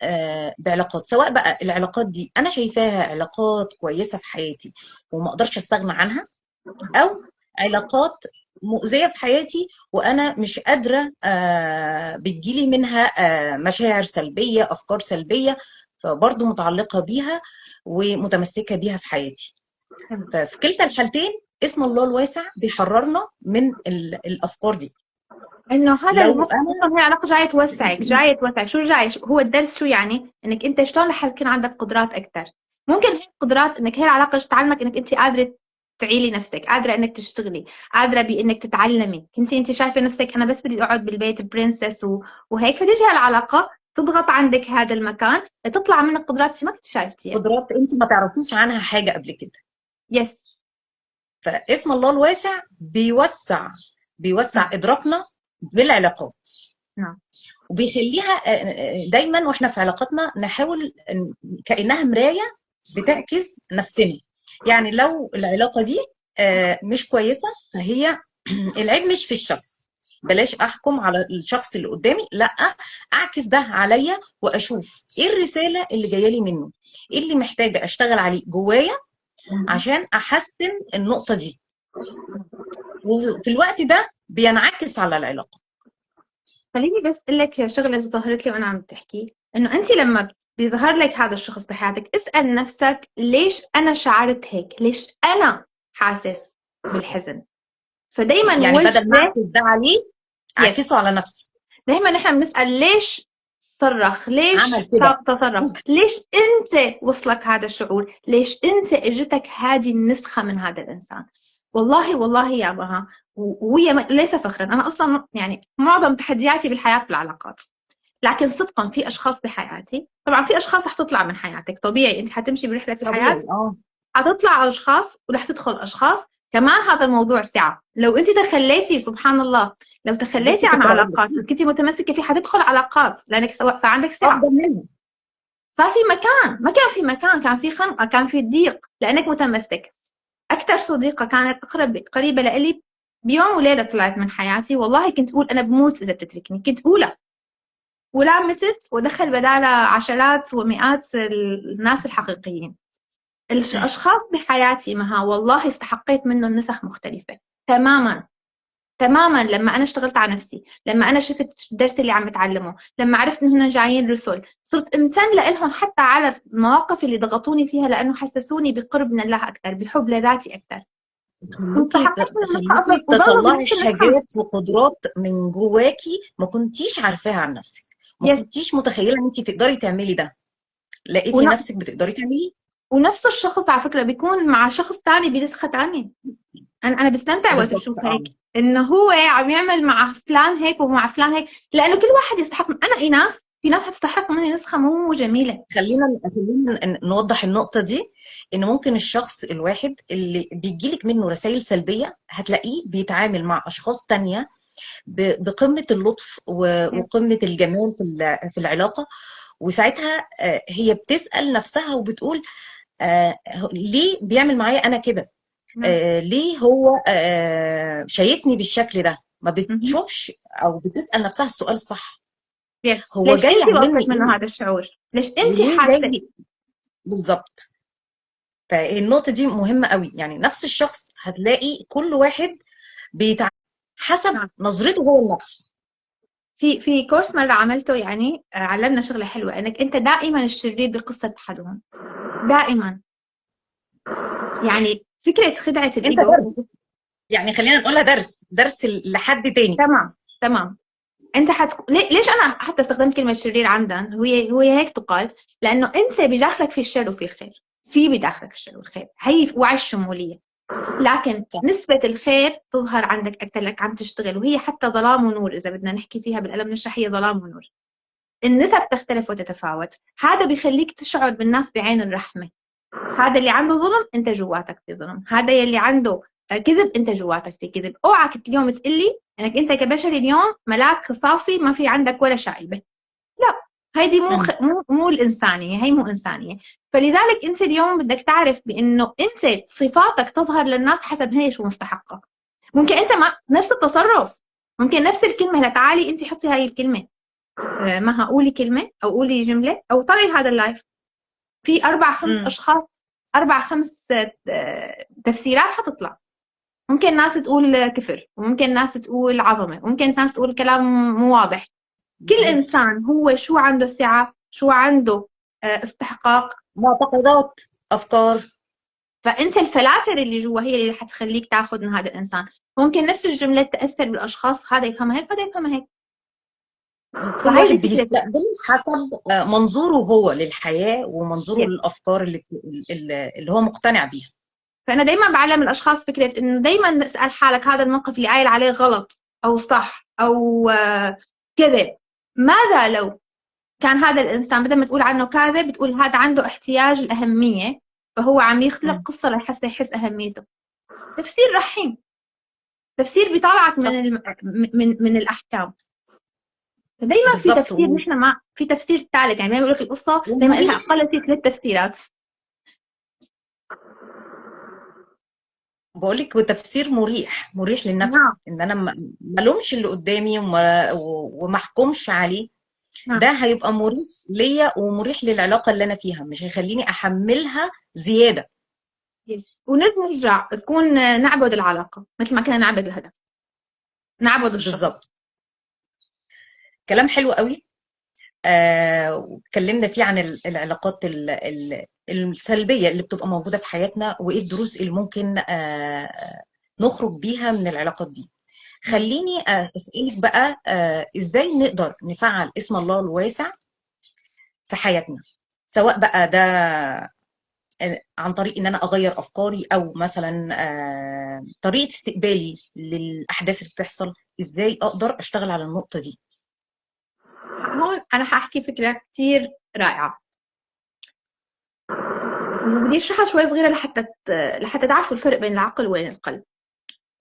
بعلاقات، سواء بقى العلاقات دي انا شايفاها علاقات كويسة في حياتي وما اقدرش استغنى عنها، او علاقات مؤذية في حياتي وانا مش قادرة بتجيلي منها مشاعر سلبية، افكار سلبية، فبرضه متعلقة بيها ومتمسكة بيها في حياتي. تمام. ففي كلتا الحالتين اسم الله الواسع بيحررنا من الافكار دي. انه هذا لو المفروض انا هي علاقه جايه توسعك. شو جاي؟ هو الدرس شو يعني؟ انك انت شلون رح يكون عندك قدرات اكثر. ممكن هي القدرات انك هي العلاقه تعلمك انك انت قادره تعيلي نفسك، قادره انك تشتغلي، قادره بانك تتعلمي. انت شايفه نفسك انا بس بدي اقعد بالبيت برنسس وهيك، فتيجي هالعلاقه تضغط عندك هذا المكان لتطلع منك قدرات انت ما كنت شايفتيها. قدرات انت ما تعرفيش عنها حاجة قبل كده. يس. فاسم الله الواسع بيوسع ادراكنا بالعلاقات، نعم. وبيخليها دايما واحنا في علاقاتنا نحاول كأنها مراية بتعكس نفسنا. يعني لو العلاقة دي مش كويسة، فهي العيب مش في الشخص، بلاش احكم على الشخص اللي قدامي، لا، اعكس ده عليا واشوف ايه الرسالة اللي جاية لي منه، ايه اللي محتاجة اشتغل عليه جوايا عشان احسن النقطة دي، وفي الوقت ده بينعكس على العلاقة. خليني بس اقول لك شغله ظهرت لي وانا عم تحكي، انه انت لما بيظهر لك هذا الشخص بحياتك اسال نفسك ليش انا شعرت هيك؟ ليش انا حاسس بالحزن؟ فدايما يعني بدل ما وجهه. اعكس ده عليه يس. اعكسه على نفسي. دايما نحن بنسال ليش صرخ، عمل ليش كده. تصرف، ليش انت وصلك هذا الشعور، ليش انت اجتك هذه النسخه من هذا الانسان. والله والله يا مها، وهي ليس فخرا، انا اصلا يعني معظم تحدياتي بالحياه بالعلاقات. لكن صدقا في اشخاص بحياتي، طبعا في اشخاص رح تطلع من حياتك طبيعي، انت حتمشي برحله الحياه، طبيعي، اه. حتطلع اشخاص ورح تدخل اشخاص. كمان هذا الموضوع سعه، لو انت تخليتي سبحان الله، لو تخليتي لسه عن كنت هقول علاقات لك كنتي متمسكه فيه حتدخل علاقات لانك سواء صار عندك سعه. افضل منها. صار في مكان، ما كان في مكان، كان في خنقه، كان في ضيق لانك متمسك. اكثر صديقه كانت قريبه لإلي، بيوم وليله طلعت من حياتي، والله كنت اقول انا بموت اذا بتتركني، كنت اقولها، ولا متت ودخل بدالها عشرات ومئات الناس الحقيقيين. الأشخاص بحياتي مها والله استحقيت منهم نسخ مختلفة تماما تماما. لما أنا اشتغلت على نفسي، لما أنا شفت الدرس اللي عم بتعلمه، لما عرفت إنهم جايين رسل، صرت امتن لهم حتى على المواقف اللي ضغطوني فيها، لأنه حسسوني بقرب من الله أكثر، بحب لذاتي أكثر. واستحقيت منهم نسخة أفضل خلوكي وضلوا تطلعي بنفس النسخة. حاجات وقدرات من جواكي ما كنتيش عارفاها عن نفسك، ما يس. كنتيش متخيله ان انت تقدري تعملي ده، لقيتي نفسك بتقدري تعمليه. ونفس الشخص على فكرة بيكون مع شخص تاني بنسخة تانية. أنا بستمتع وقت بالظبط، بشوف اه. هيك، إنه هو عم يعمل مع فلان هيك ومع فلان هيك، لأنه كل واحد يستحق. أنا إيناس، في ناس هتستحق مني نسخة مو جميلة. خلينا نوضح النقطة دي، إن ممكن الشخص الواحد اللي بيجيلك منه رسائل سلبية هتلاقيه بيتعامل مع أشخاص تانية بقمة اللطف وقمة الجمال في العلاقة، وساعتها هي بتسأل نفسها وبتقول ليه بيعمل معايا أنا كده؟ ليه هو شايفني بالشكل ده؟ ما بتشوفش أو بتسأل نفسها السؤال الصح، يس. هو ليش جاي أنت يعلمني واصلك منه إيه؟ هذا الشعور؟ ليش أنت وليه حاسة؟ جاي؟ بالظبط. فالنقطة دي مهمة قوي، يعني نفس الشخص هتلاقي كل واحد بيتعامل حسب نعم. نظرته هو لنفسه. في كورس مرة عملته، يعني علمنا شغلة حلوة، إنك أنت دائما الشرير بقصة أحدهم، دائما. يعني فكرة خدعة انت الإيجو. درس، يعني خلينا نقولها درس لحد تاني. تمام. تمام. انت ليش انا حتى استخدمت كلمه شرير عمدا؟ هي هيك تقال، لانه انت بداخلك في الشر وفي الخير، في بداخلك الشر والخير، هي وعي الشمولية. لكن صح. نسبة الخير تظهر عندك أكثر لك عم تشتغل، وهي حتى ظلام ونور، إذا بدنا نحكي فيها بالقلم نشرح، هي ظلام ونور. النسب تختلف وتتفاوت. هذا بيخليك تشعر بالناس بعين الرحمة. هذا اللي عنده ظلم انت جواتك في ظلم، هذا يلي عنده كذب انت جواتك في كذب. اوعك اليوم تقلي انك انت كبشر اليوم ملاك صافي ما في عندك ولا شائبة. لا، هيدي مو الإنسانية، هي مو إنسانية. فلذلك أنت اليوم بدك تعرف بأنه أنت صفاتك تظهر للناس حسب هي شو مستحقة. ممكن أنت ما نفس التصرف، ممكن نفس الكلمة، لتعالي أنت حطي هاي الكلمة، ما قولي كلمة أو قولي جملة أو طلعي هذا اللايف، في 4-5 أشخاص 4-5 تفسيرات حتطلع. ممكن ناس تقول كفر، وممكن ناس تقول عظمة، وممكن ناس تقول كلام مو واضح. كل إنسان هو شو عنده سعة، شو عنده استحقاق، معتقدات، افكار. فأنت الفلاتر اللي جوا هي اللي حتخليك تاخذ من هذا الإنسان. ممكن نفس الجملة تأثر بالأشخاص، هذا يفهمها هيك وهذا يفهمها هيك. كل فهيدي واحد فكرة. بيستقبل حسب منظوره هو للحياة ومنظوره للأفكار اللي هو مقتنع بيها. فأنا دايما بعلم الأشخاص فكرة إنه دايما اسأل حالك هذا الموقف اللي قايل عليه غلط أو صح أو كذب، ماذا لو كان هذا الإنسان بدل ما تقول عنه كاذب بتقول هذا عنده احتياج الأهمية، فهو عم يخلق قصة لحتى يحس أهميته. تفسير رحيم، تفسير بيطلعك صح. من الأحكام. فدايما في بالظبط. تفسير، نحن ما في تفسير ثالث، يعني ما بيقول لك القصة دايما لها أقل في 3 تفسيرات. بقول لك وتفسير مريح للنفس. نعم. ان انا ما الومش اللي قدامي وما احكمش عليه. نعم. ده هيبقى مريح ليا ومريح للعلاقة اللي انا فيها، مش هيخليني احملها زيادة. ونرجع تكون نعبد العلاقة مثل ما كنا نعبد الهدف، نعبد الشخص. بالظبط. كلام حلو قوي. واتكلمنا فيه عن العلاقات السلبية اللي بتبقى موجودة في حياتنا، وإيه الدروس اللي ممكن نخرج بيها من العلاقات دي. خليني أسألك بقى إزاي نقدر نفعل اسم الله الواسع في حياتنا، سواء بقى ده عن طريق إن أنا أغير أفكاري، أو مثلا طريقة استقبالي للأحداث اللي بتحصل. إزاي أقدر أشتغل على النقطة دي؟ هون أنا حأحكي فكرة كتير رائعة، بدي أشرحها شوي صغيرة لحتى تعرفوا الفرق بين العقل والقلب.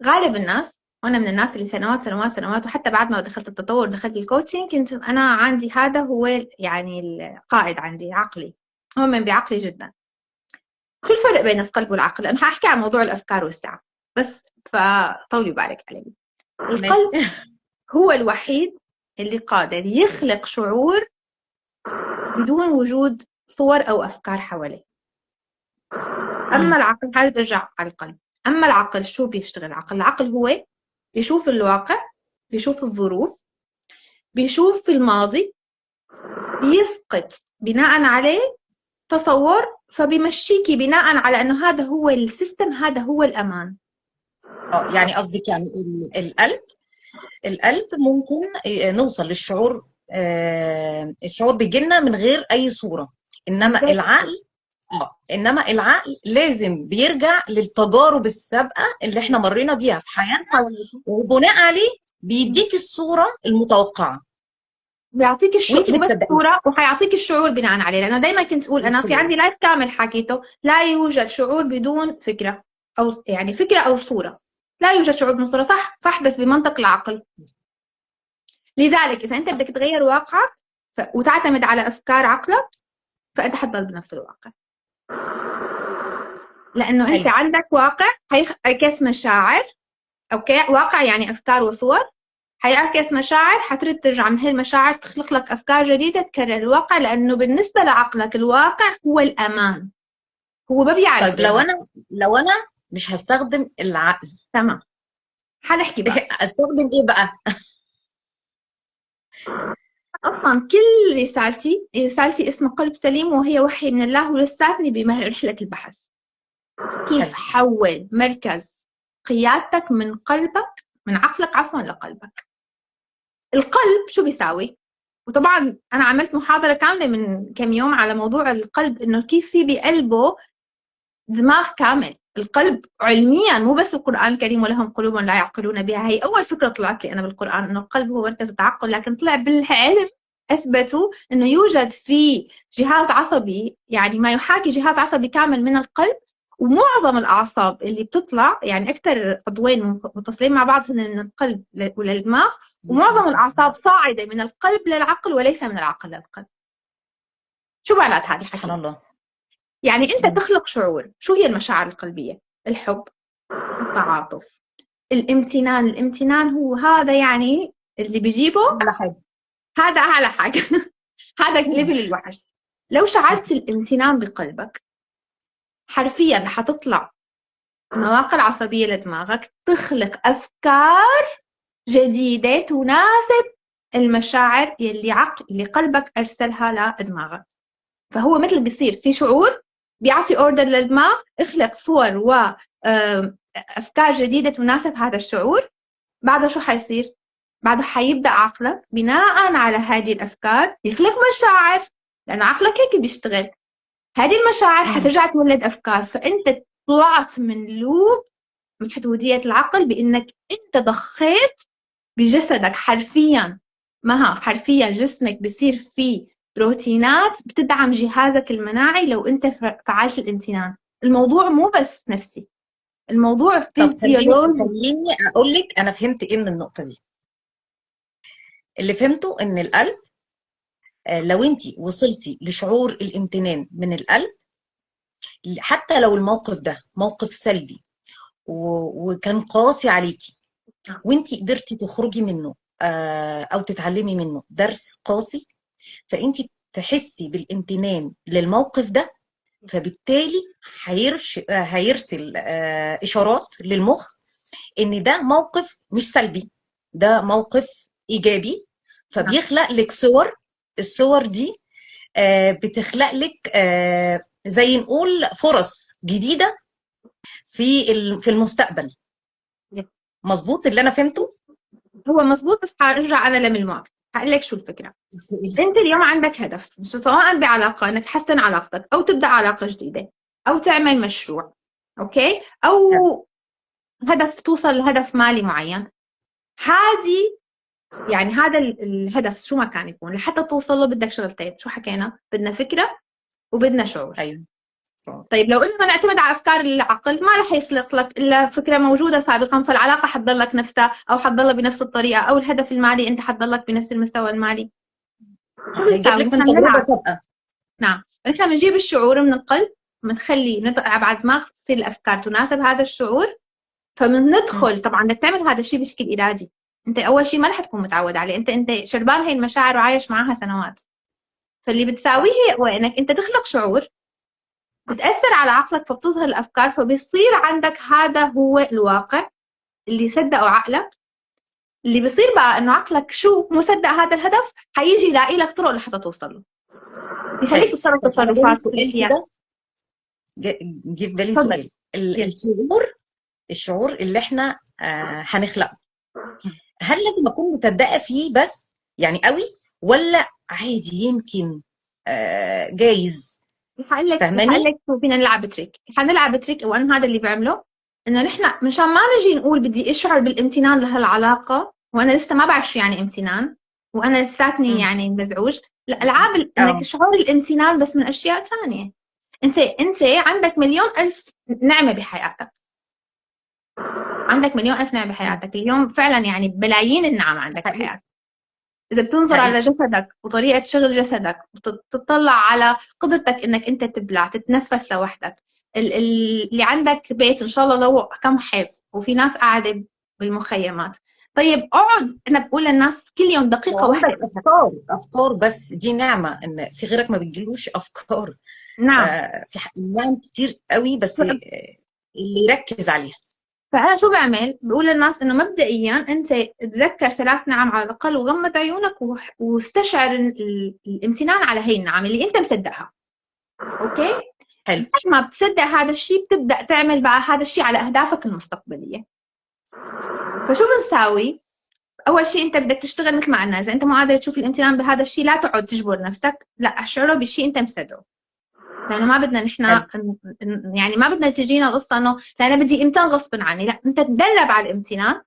غالب الناس، وأنا من الناس اللي سنوات وحتى بعد ما دخلت التطور دخلت الكوتشنج، كنت أنا عندي هذا هو يعني القائد عندي، عقلي مؤمن بعقلي جدا. شو الفرق بين القلب والعقل؟ أنا هحكي عن موضوع الأفكار والسعة بس، فطولي بالك علي. القلب هو الوحيد اللي قادر يخلق شعور بدون وجود صور أو أفكار حواليه. أما العقل، هذا ارجع على القلب. أما العقل شو بيشتغل؟ العقل هو بيشوف الواقع، بيشوف الظروف، بيشوف الماضي، بيسقط بناء عليه تصور، فبيمشيكي بناء على أنه هذا هو السيستم، هذا هو الأمان. يعني قصدك يعني القلب ممكن نوصل للشعور، الشعور بيجيلنا من غير أي صورة. إنما العقل لازم بيرجع للتجارب السابقة اللي احنا مرينا بيها في حياتنا، وبناء عليه بيديك الصورة المتوقعة، بيعطيك الشعور وانت بتصدقيه. وحيعطيك الشعور بناء عليه. لأنه دايما كنت أقول أنا في عندي لايف كامل حكيته، لا يوجد شعور بدون فكرة، أو يعني فكرة أو صورة. لا يوجد شعور بدون صورة، صح بس بمنطق العقل. لذلك إذا أنت بدك تغير واقعك وتعتمد على أفكار عقلك، فأنت حتضل بنفس الواقع، لأنه أنت عندك واقع هيعكس مشاعر. أوكي، واقع يعني أفكار وصور، هيعكس مشاعر، حترد ترجع من هالمشاعر تخلق لك أفكار جديدة تكرر الواقع، لأنه بالنسبة لعقلك الواقع هو الأمان، هو ما بيعرف. طيب لو أنا مش هستخدم العقل، تمام، حنحكي بقى استخدم إيه بقى؟ أصلا كل رسالتي اسمها قلب سليم، وهي وحي من الله، ولساتني برحلة البحث كيف حول مركز قيادتك من قلبك، من عقلك عفوا، لقلبك. القلب شو بيساوي؟ وطبعا أنا عملت محاضرة كاملة من كم يوم على موضوع القلب، إنه كيف في بقلبه دماغ كامل. القلب علميا مو بس القرآن الكريم ولهم قلوب لا يعقلون بها، هي أول فكرة طلعت لي أنا بالقرآن إنه القلب هو مركز التعقل، لكن طلع بالعلم أثبتوا إنه يوجد في جهاز عصبي يعني ما يحاكي جهاز عصبي كامل من القلب، ومعظم الأعصاب اللي بتطلع يعني أكثر عضوين متصلين مع بعض هن من القلب وللدماغ، ومعظم الأعصاب صاعدة من القلب للعقل وليس من العقل للقلب. شو معنات هذا سبحان الحكي؟ الله. يعني أنت تخلق شعور. شو هي المشاعر القلبية؟ الحب، التعاطف، الامتنان. الامتنان هو هذا يعني اللي بيجيبه، على حاجة. هذا أعلى حاجة. هذا ليفل الوحش. لو شعرت الامتنان بقلبك حرفيا رح تطلع مواقع عصبية لدماغك تخلق أفكار جديدة تناسب المشاعر اللي قلبك أرسلها لدماغك. فهو مثل بيصير في شعور بيعطي اوردر للدماغ اخلق صور وافكار جديده تناسب هذا الشعور. بعده شو حيصير؟ بعده حيبدا عقلك بناء على هذه الافكار يخلق مشاعر، لانه عقلك هيك بيشتغل. هذه المشاعر حترجع تولد افكار، فانت طلعت من لوب محدوديه العقل بانك انت ضخيت بجسدك حرفيا. مها حرفيا جسمك بصير فيه بروتينات بتدعم جهازك المناعي لو انت فعلت الامتنان. الموضوع مو بس نفسي، الموضوع طب فيزيولوجي. خليني اقول لك انا فهمت ايه من النقطة دي. اللي فهمته ان القلب، لو انت وصلتي لشعور الامتنان من القلب، حتى لو الموقف ده موقف سلبي وكان قاسي عليكي، وانت قدرتي تخرجي منه او تتعلمي منه درس قاسي، فانت تحسي بالامتنان للموقف ده، فبالتالي هيرسل اشارات للمخ ان ده موقف مش سلبي، ده موقف ايجابي. نعم. فبيخلق لك صور. الصور دي بتخلق لك زي نقول فرص جديدة في المستقبل. مظبوط اللي انا فهمته؟ هو مزبوط، بس حارجع انا للمواقف. هقول لك شو الفكره. انت اليوم عندك هدف، سواء بعلاقه انك تحسن علاقتك او تبدا علاقه جديده او تعمل مشروع، اوكي، او هدف توصل لهدف مالي معين. هذه يعني هذا الهدف شو ما كان يكون، لحتى توصل له بدك شغلتين. شو حكينا؟ بدنا فكرة وبدنا شعور. ايوه. طيب لو قلنا نعتمد على أفكار العقل ما رح يخلق لك إلا فكرة موجودة سابقا، فالعلاقة حتضلك نفسها أو حتضلها بنفس الطريقة، أو الهدف المالي أنت حتضلك بنفس المستوى المالي. شو هيجيب بنساوي؟ لك نحن من تجربة بنلعب. سابقة. نعم، نحن بنجيب الشعور من القلب، بنخلي نلعب على الدماغ تصير الأفكار تناسب هذا الشعور. فبندخل طبعا بدك تعمل هذا الشيء بشكل إرادي. انت اول شيء ما رح تكون متعود عليه، انت شربان هاي المشاعر وعايش معاها سنوات. فاللي بتساويه هو انك انت تخلق شعور بتاثر على عقلك فبتظهر الافكار، فبيصير عندك هذا هو الواقع اللي صدقه عقلك. اللي بيصير بقى انه عقلك شو مصدق هذا الهدف، حيجي يلاقي لك طرق لحتى توصل له، حلو. يخليك تتصرف طب انا جالي تصرفات سؤال سلوكيات. كده، جه في بالي تفضل. سؤال. يلا. الشعور اللي احنا هنخلقه، هل لازم اكون مصدقه فيه بس يعني قوي، ولا عادي يمكن جايز؟ رح اقول فاهماني؟ لك شو فينا نلعب تريك. حنلعب تريك، وانا هذا اللي بعمله انه نحن مشان ما نجي نقول بدي اشعر بالامتنان لهالعلاقه وانا لسه ما بعرف شو يعني امتنان، وانا لساتني مم. يعني مزعوج. لا، العاب انك اه. شعور الامتنان بس من اشياء ثانيه. انت عندك مليون الف نعمه بحياتك، عندك مليون الف نعمه مم. بحياتك اليوم فعلا، يعني بلايين النعم عندك حقيقي. بحياتك. إذا بتنظر على حقيقي. جسدك وطريقة شغل جسدك وتطلع على قدرتك إنك أنت تبلع تتنفس لوحدك، اللي عندك بيت إن شاء الله لو كم حيط وفي ناس قاعدة بالمخيمات. طيب اقعد، أنا بقول للناس كل يوم دقيقة وعندك واحدة. افكار، بس دي نعمه ان في غيرك ما بتجيلوش افكار. نعم. في نعم كتير قوي، بس اللي يركز عليها. فأنا شو بعمل؟ بقول للناس إنه مبدئيا أنت تذكر 3 نعم على الأقل وغمض عيونك واستشعر الامتنان على هي النعم اللي أنت مصدقها. أوكي؟ حلو. بعد ما بتصدق هذا الشيء بتبدأ تعمل بقى هذا الشيء على أهدافك المستقبلية. فشو بنساوي؟ أول شيء أنت بدك تشتغل مثل ما قلنا، إذا أنت مو قادر تشوف الامتنان بهذا الشيء لا تقعد تجبر نفسك، لا أشعره بالشيء أنت مصدقه. لانه ما بدنا نحن حلو. يعني ما بدنا تجينا القصه انه لا انا بدي امتن غصبا عني، لا انت تدرب على الامتنان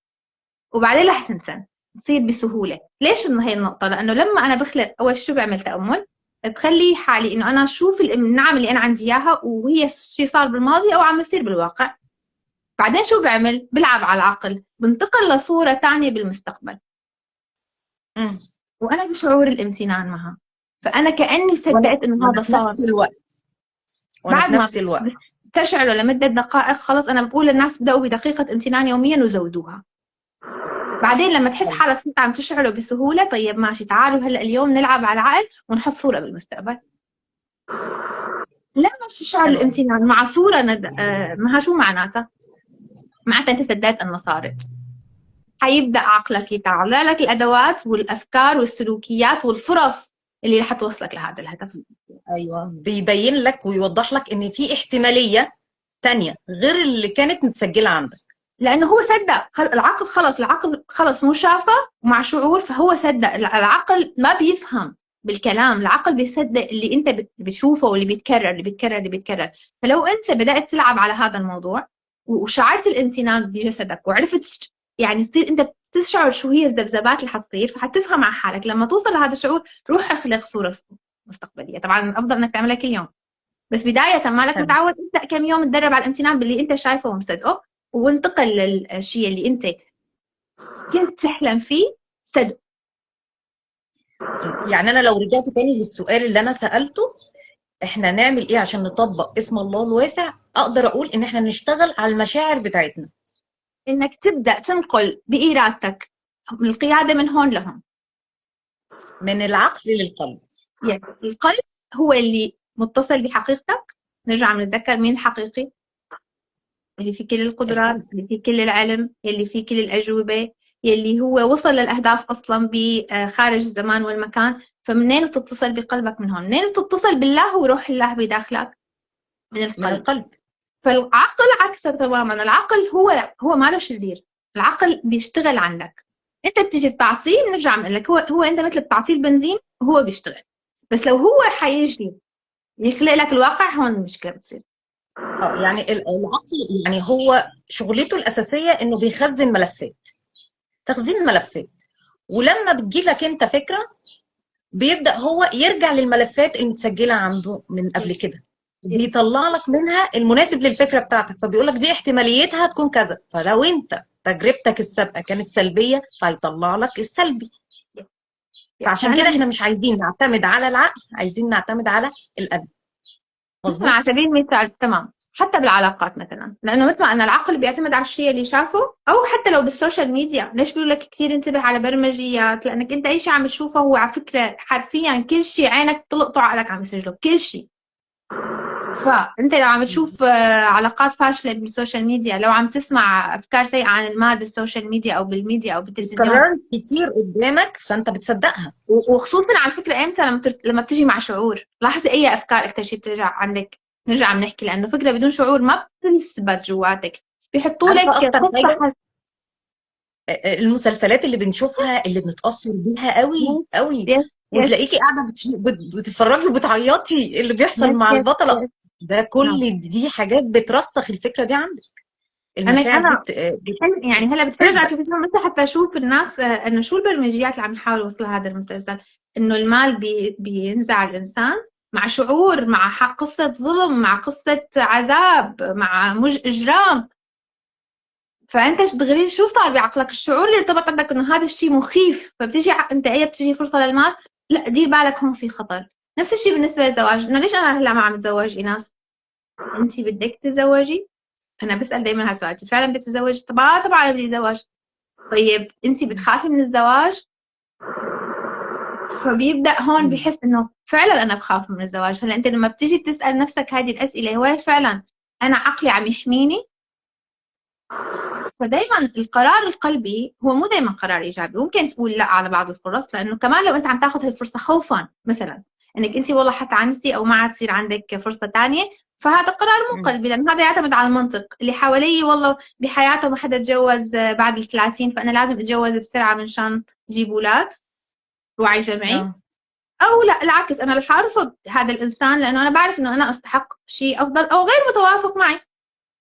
وبعدين رح تنسى، تصير بسهوله. ليش انه هي النقطه؟ لانه لما انا بخلق اول شو بعمل تامل، بخلي حالي انه انا اشوف النعم اللي انا عندي اياها وهي شيء صار بالماضي او عم يصير بالواقع. بعدين شو بعمل؟ بلعب على العقل، بنتقل لصوره ثانيه بالمستقبل مم. وانا بشعور الامتنان معها، فانا كاني وانا صدقت انه وانا هذا في صار. نفس الوقت وانا بعد في ما نفس الوقت بستشعره لمده دقائق، خلص انا بقول للناس ابداوا بدقيقه امتنان يوميا وزودوها. بعدين لما تحس حلو. حالك صرت عم تشعره بسهولة، طيب ماشي، تعالوا هلا اليوم نلعب على العقل ونحط صورة بالمستقبل. لما تشعر حلو قوي. الامتنان مع صورة معها، شو معناتها؟ معناتها انت صدقت انه صارت. حيبدأ عقلك يطلع لك الأدوات والأفكار والسلوكيات والفرص اللي رح توصلك لهذا الهدف. ايوه، بيبين لك ويوضح لك ان في احتماليه تانية غير اللي كانت متسجله عندك. لأنه هو صدق، العقل خلص مو شافه مع شعور، فهو صدق. العقل ما بيفهم بالكلام، العقل بيصدق اللي انت بتشوفه واللي بيتكرر. فلو انت بدأت تلعب على هذا الموضوع وشعرت الامتنان بجسدك وعرفت يعني تصير انت تشعر شو هي الذبذبات اللي حتصير، فحتفهم على حالك. لما توصل لهذا الشعور تروح اخلق صورة مستقبلية. طبعا افضل انك تعملها كل يوم، بس بداية مالك حلو. متعود، ابدأ كم يوم تدرب على الامتنان باللي انت شايفه ومصدقه، وانتقل للشيء اللي انت كنت تحلم فيه صدق. يعني انا لو رجعت تاني للسؤال اللي انا سألته، احنا نعمل ايه عشان نطبق اسم الله الواسع؟ اقدر اقول ان احنا نشتغل على المشاعر بتاعتنا. انك تبدأ تنقل بإرادتك القيادة من هون لهون. من العقل للقلب. يعني القلب هو اللي متصل بحقيقتك. نرجع نتذكر مين الحقيقي؟ اللي فيه كل القدرات، القلب. اللي فيه كل العلم، اللي فيه كل الأجوبة، يلي هو وصل للأهداف أصلا بخارج الزمان والمكان. فمنين بتتصل بقلبك؟ من هون. منين بتتصل بالله وروح الله بداخلك؟ من من القلب. القلب. فالعقل عكسك تماما. العقل هو ما له شرير، العقل بيشتغل عندك. انت بتيجي بتعطيه، بنرجع بنقول لك هو انت مثل بتعطيه البنزين وهو بيشتغل. بس لو هو حيجي يخلق لك الواقع، هون المشكله بتصير. يعني العقل يعني هو شغلته الأساسية إنه بيخزن ملفات، تخزين ملفات. ولما بتجيلك أنت فكرة، بيبدأ هو يرجع للملفات المتسجلة عنده من قبل كده، بيطلع لك منها المناسب للفكرة بتاعتك. فبيقول لك دي احتماليتها تكون كذا، فلو أنت تجربتك السابقة كانت سلبية فهيطلع لك السلبي. فعشان كده فانا احنا مش عايزين نعتمد على العقل، عايزين نعتمد على القلب. مثلا على مظبوط؟ سبيل المثال، تمام، حتى بالعلاقات مثلا، لانه مثل ما ان العقل بيعتمد على الشيء اللي شافه، او حتى لو بالسوشيال ميديا. ليش بيقول لك كثير انتبه على برمجيات؟ لانك انت اي شيء عم تشوفه هو على فكره حرفيا كل شيء عينك تلقطه عقلك عم يسجله كل شيء. فانت لو عم تشوف علاقات فاشله بالسوشيال ميديا، لو عم تسمع افكار سيئه عن المال بالسوشيال ميديا او بالميديا او بالتلفزيون، اتكررت كتير قدامك فانت بتصدقها. وخصوصا على فكره امتى؟ لما بتجي مع شعور. لاحظي اي افكار اكثر شيء بترجع عندك. نرجع بنحكي لانه فكره بدون شعور ما بتثبت جواتك، بيحطوا عارفه لك اخطر قصه حاجه؟ المسلسلات اللي بنشوفها اللي بنتاثر بيها قوي قوي، يس يس وتلاقيكي قاعده بتتفرجي وبتعيطي اللي بيحصل يس مع يس البطله. يس ده نعم. كل دي حاجات بترسخ الفكره دي عندك. انا المشاعر دي انا يعني هلا بتفرج على بتثبت. التلفزيون مثل حتى اشوف الناس انه شو البرمجيات اللي عم يحاولوا يوصلها هذا المسلسل. انه المال بينزع الانسان مع شعور، مع قصه ظلم، مع قصه عذاب، مع اجرام. فانت دغري شو صار بعقلك؟ الشعور اللي ارتبط عندك انه هذا الشيء مخيف، فبتيجي انت اي بتجي فرصه للمال، لا دير بالك هون في خطر. نفس الشيء بالنسبه للزواج، انه ليش انا هلا ما عم اتزوج؟ ايناس انت بدك تتزوجي؟ انا بسال دائما هالسؤال، انت فعلا بدك تتزوجي؟ طبعا طبعا بدي اتزوج. طيب انت بتخافي من الزواج؟ فبيبدا هون بحس انه فعلا انا بخاف من الزواج. هلا انت لما بتيجي بتسال نفسك هذه الاسئله، هو فعلا انا عقلي عم يحميني؟ فدايما القرار القلبي هو مو دايما قرار ايجابي. ممكن تقول لا على بعض الفرص، لانه كمان لو انت عم تاخذ هالفرصه خوفا مثلا انك انت والله حتعنسي او ما عاد تصير عندك فرصه ثانيه، فهذا قرار مو قلبي، لان هذا يعتمد على المنطق. اللي حوالي والله بحياته ما حدا تجوز بعد ال30، فانا لازم اتجوز بسرعه من شان جيب اولاد، وعي جمعي. اه او لا العكس، انا رح ارفض هذا الانسان لانه انا بعرف انه انا استحق شيء افضل او غير متوافق معي.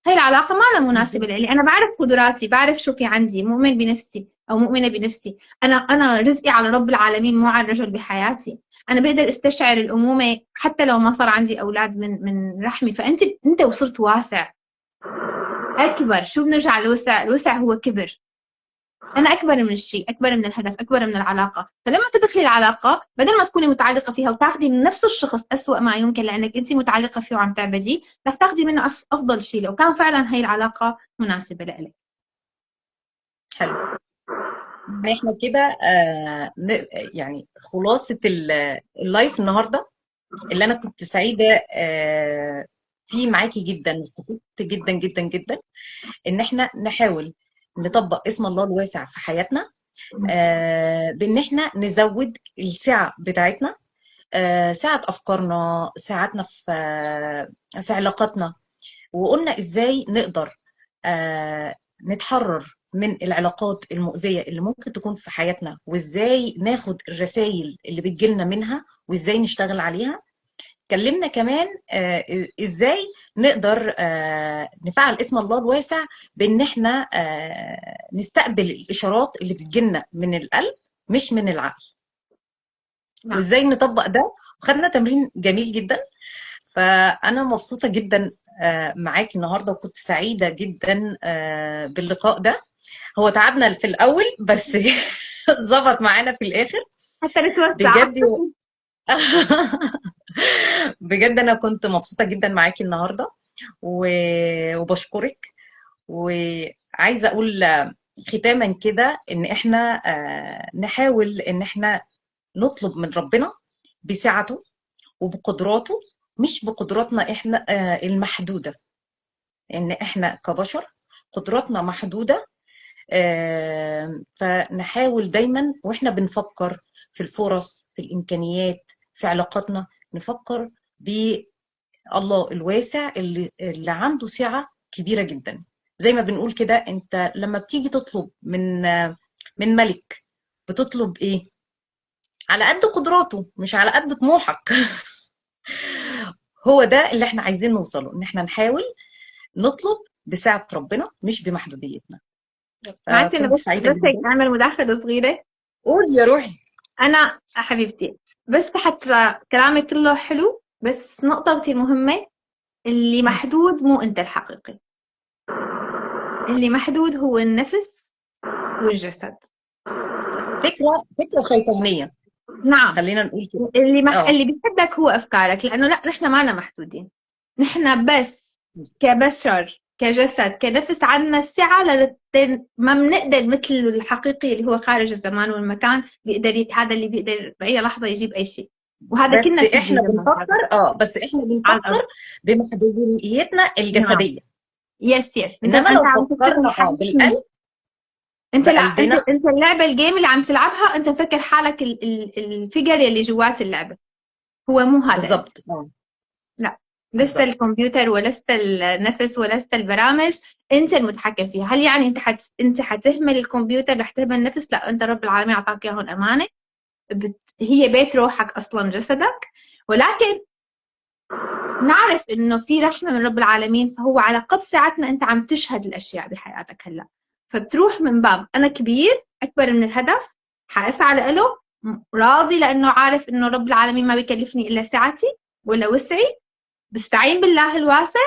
هاي العلاقة ما لها مناسبة بالظبط. لي، أنا بعرف قدراتي، بعرف شو في عندي، مؤمن بنفسي أو مؤمنة بنفسي. أنا رزقي على رب العالمين مو على الرجل بحياتي. أنا بقدر استشعر الأمومة حتى لو ما صار عندي أولاد من رحمي. فأنت وصلت واسع أكبر. شو بنرجع للوسع؟ الوسع هو كبر. أنا أكبر من الشيء، أكبر من الهدف، أكبر من العلاقة. فلما تدخلي العلاقة بدل ما تكوني متعلقة فيها وتاخدي من نفس الشخص أسوأ ما يمكن لأنك أنت متعلقة فيه وعم تعبديه، رح تاخدي منه أفضل شيء لو كان فعلا هي العلاقة مناسبة لإلك. حلو. احنا كده يعني خلاصة اللايف النهاردة اللي انا كنت سعيدة فيه معاكي جدا، واستفدت جدا جدا جدا ان احنا نحاول نطبق اسم الله الواسع في حياتنا، بان احنا نزود السعة بتاعتنا، سعة افكارنا، سعتنا في علاقاتنا. وقلنا ازاي نقدر نتحرر من العلاقات المؤذية اللي ممكن تكون في حياتنا، وازاي ناخد الرسائل اللي بتجيلنا منها وازاي نشتغل عليها. اتكلمنا كمان ازاي نقدر نفعل اسم الله الواسع بان احنا نستقبل الاشارات اللي بتجيلنا من القلب مش من العقل، نعم. وازاي نطبق ده. وخدنا تمرين جميل جدا. فانا مبسوطة جدا معاكي النهارده، وكنت سعيدة جدا باللقاء ده. هو تعبنا في الاول بس ظبط معانا في الاخر. حتى نتوسع. بجد بجد انا كنت مبسوطة جدا معاكي النهارده، وبشكرك. وعايزة اقول ختاما كده ان احنا نحاول ان احنا نطلب من ربنا بسعته وبقدراته، مش بقدراتنا احنا المحدودة، ان احنا كبشر قدراتنا محدودة. فنحاول دايما واحنا بنفكر في الفرص، في الامكانيات، في علاقاتنا، نفكر بالله الواسع اللي عنده سعة كبيرة جدا. زي ما بنقول كده، انت لما بتيجي تطلب من ملك، بتطلب ايه؟ على قد قدراته مش على قد طموحك. هو ده اللي احنا عايزين نوصله، ان احنا نحاول نطلب بسعة ربنا مش بمحدوديتنا. معلش انا فكنت سعيدة بس هيك جدا. اعمل مداخله صغيره. قول يا روحي. انا حبيبتي، بس حتى كلامك كله حلو، بس نقطه كتير مهمه. اللي محدود مو انت الحقيقي. اللي محدود هو النفس والجسد. فكرة شيطانية، نعم. خلينا نقول كده. اه، اللي بيحبك هو افكارك، لانه لا نحن ما لنا محدودين. نحن بس كبشر كجسد كنفس عنا السعة ما بنقدر مثل الحقيقي اللي هو خارج الزمان والمكان بيقدر هذا اللي بيقدر بأي لحظة يجيب أي شيء. وهذا بس كنا احنا مسجلين لما هذا بنفكر على الأرض. بمحدوديتنا نعم. الجسدية. يس انما انت لو عم تفكر فكرنا حالك. بالقلب، انت لا انت بقلبنا. انت اللعبة الجيم اللي عم تلعبها انت مفكر حالك الفيجر اللي جوات اللعبة. هو مو هذا انت. بالظبط. اه، لا. لست بالظبط. الكمبيوتر ولست النفس ولست البرامج. انت المتحكم فيها. هل يعني انت حتهمل الكمبيوتر رح تهمل النفس؟ لا، انت رب العالمين اعطاك اياهم امانه. هي بيت روحك اصلا جسدك. ولكن نعرف انه في رحمه من رب العالمين، فهو على قد ساعتنا انت عم تشهد الاشياء بحياتك هلا. فبتروح من باب انا كبير اكبر من الهدف، حاسعى له، راضي لانه عارف انه رب العالمين ما بيكلفني الا سعتي ولا وسعي. بستعين بالله الواسع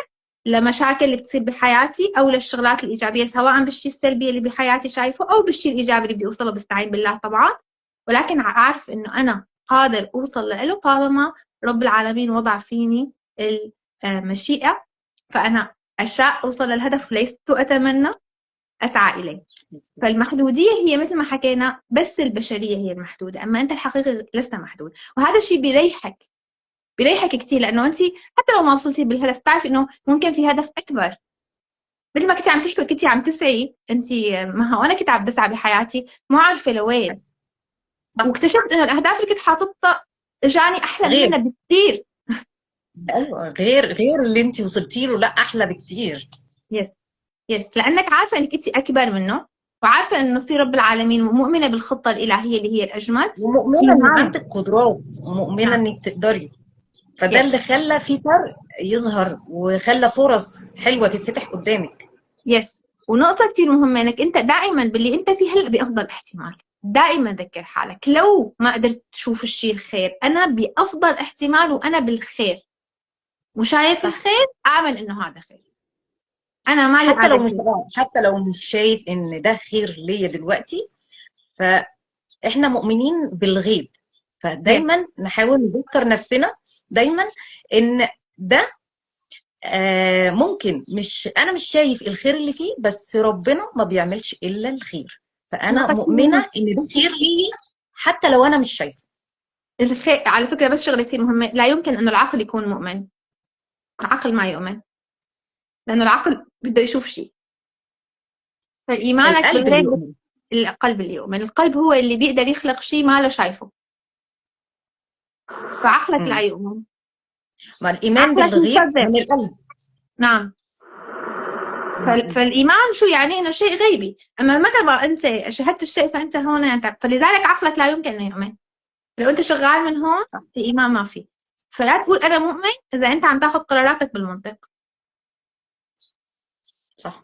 لمشاكل اللي بتصير بحياتي او للشغلات الايجابيه، سواء بالشيء السلبي اللي بحياتي شايفه او بالشيء الايجابي اللي بدي اوصله. بستعين بالله طبعا. ولكن عارف انه انا قادر اوصل له طالما رب العالمين وضع فيني المشيئه. فانا اشاء اوصل للهدف وليست اتمنى، اسعى اليه. فالمحدوديه هي مثل ما حكينا بس البشريه هي المحدوده، اما انت الحقيقي لست محدود. وهذا الشيء بيريحك كتير، لانه انت حتى لو ما وصلتي بالهدف بتعرفي انه ممكن في هدف اكبر. مثل ما كنتي عم تحكي كنتي عم تسعي انت. ما هو انا كنت عم بسعى بحياتي مو عارفه لوين. صح. واكتشفت انه الاهداف اللي كنت حاططها اجاني احلى غير، منها بكثير. ايوه، غير اللي انت وصلتي له، لا احلى بكتير. يس. لانك عارفه انك انت اكبر منه. وعارفة إنه في رب العالمين ومؤمنة بالخطة الإلهية اللي هي الأجمل. ومؤمنة ان إيمان. عندك قدرات، ومؤمنة نعم. انك تقدري. فده يس. اللي خلى في فرق يظهر، وخلى فرص حلوة تتفتح قدامك. يس. ونقطة كتير مهمة، إنك أنت دائما باللي أنت فيه هلأ بأفضل احتمال. دائما ذكر حالك لو ما قدرت تشوف الشيء الخير، أنا بأفضل احتمال وأنا بالخير، وشايف صح. الخير، آمن إنه هذا خير. أنا مالي حتى هذا لو مش الخير. حتى لو مش شايف ان ده خير ليا دلوقتي، فاحنا مؤمنين بالغيب. يس. فدايما نحاول نذكر نفسنا دايما ان ده ممكن، مش انا مش شايف الخير اللي فيه، بس ربنا ما بيعملش الا الخير. فانا نقطة كتير مؤمنة مهمة. ان ده خير ليا حتى لو انا مش شايفه. الخير على فكرة بس شغلة كتير مهمة، لا يمكن إنه العقل يكون مؤمن. العقل ما يؤمن، لأنه العقل بده يشوف شيء. فإيمانك القلب اللي بالغيب. يؤمن. القلب اللي يؤمن، القلب هو اللي بيقدر يخلق شيء ما له شايفه. فعقلك لا مم. يؤمن. ما الايمان عقلك بالغيب مكذب. من القلب. نعم. من القلب. فالإيمان شو يعني؟ إنه شيء غيبي. أما متى ما أنت شهدت الشيء فأنت هون أنت، فلذلك عقلك لا يمكن أن يؤمن. لو أنت شغال من هون صح. الإيمان ما فيه. فلا تقول أنا مؤمن إذا أنت عم تاخذ قراراتك بالمنطق. صح.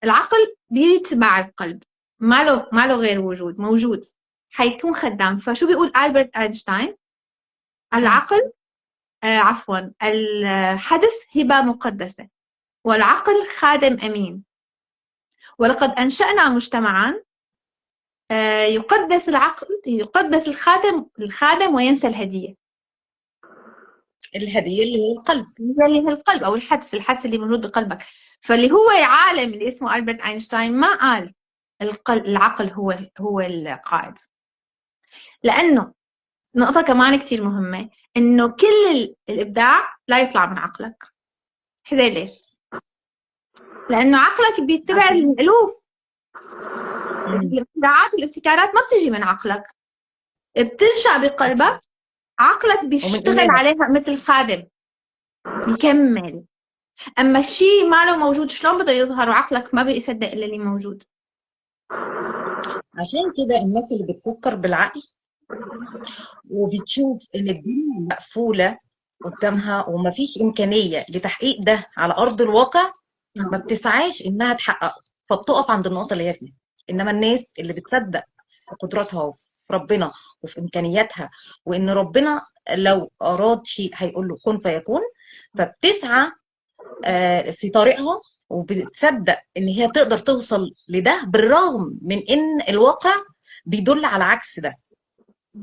العقل بيتبع القلب، ما له غير وجود، موجود، حيكون خدام. فشو بيقول ألبرت أينشتاين؟ مم. العقل عفوا، الحدث هبة مقدسة، والعقل خادم أمين. ولقد أنشأنا مجتمعا يقدس العقل، يقدس الخادم وينسى الهدية. الهدية اللي هي القلب. اللي هي القلب أو الحدث اللي موجود بقلبك. فاللي هو عالم اللي اسمه ألبرت أينشتاين ما قال العقل هو القائد. لأنه نقطة كمان كتير مهمة، إنه كل الإبداع لا يطلع من عقلك. زي ليش؟ لأنه عقلك بيتبع عشان. الألوف. مم. الابداعات والابتكارات ما بتجي من عقلك، بتنشأ أكيد. بقلبك. عقلك ومن بيشتغل إيمانك. عليها مثل خادم، بيكمل. اما الشيء ما له موجود شلون بده يظهر؟ وعقلك ما بيصدق الا اللي موجود. عشان كده الناس اللي بتفكر بالعقل وبتشوف ان الدنيا مقفولة قدامها ومفيش إمكانية لتحقيق ده على أرض الواقع، ما بتسعاش إنها تحققه، فبتقف عند النقطة اللي هي فيها. إنما الناس اللي بتصدق في قدراتها وفي ربنا وفي إمكانياتها، وإن ربنا لو أراد شيء هيقول له كن فيكون، فبتسعى في طريقها، وبتصدق إن هي تقدر توصل لده بالرغم من إن الواقع بيدل على عكس ده.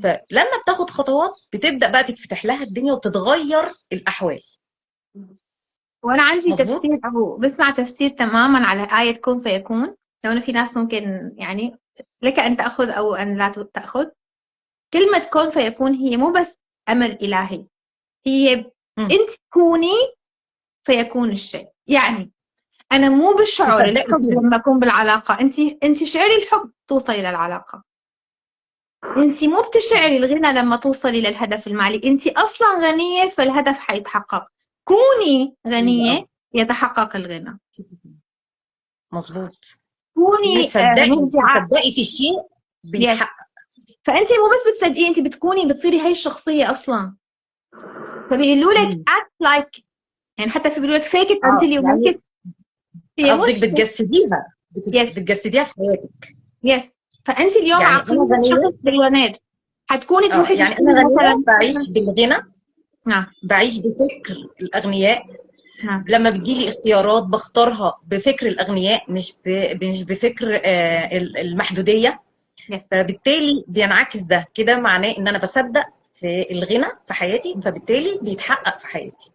فلما بتاخد خطوات بتبدأ بقى تتفتح لها الدنيا وتتغير الأحوال. وانا عندي مظبوط. تفسير، او بسمع تفسير تماما على آية كن فيكون. لو أنا في ناس ممكن يعني لك ان تأخذ او ان لا تأخذ. كلمة كن فيكون هي مو بس امر الهي، هي مم. انت كوني فيكون الشيء. يعني انا مو بالشعور تصدقي الحب فيها. لما اكون بالعلاقة، انت شعري الحب توصلي للعلاقة. انت مو بتشعري الغنى لما توصلي للهدف المالي، انت اصلا غنية فالهدف حيتحقق. كوني حلو غنية قوي. يتحقق الغنى. مظبوط. كوني مبدعة. تصدقي في الشيء يس. بيتحقق. فانت مو بس بتصدقي، انت بتكوني بتصيري هاي الشخصية اصلا. فبيقولوا لك مم. act like، يعني حتى في بيقولوا لك fake it until you make يعني it. هي قصدك مش. بتجسديها، يس. بتجسديها في حياتك. يس. فانت اليوم يعني انا عقلية شخص غنيه. بليونير، حتكوني تروحي يعني تشتري انا غنيه مثلا. بعيش بالغنى، نعم. بعيش بفكر الاغنياء. نعم. لما بتجيلي اختيارات بختارها بفكر الاغنياء، مش بفكر المحدوديه. يس. فبالتالي بينعكس ده كده، معناه ان انا بصدق في الغنى في حياتي، فبالتالي بيتحقق في حياتي.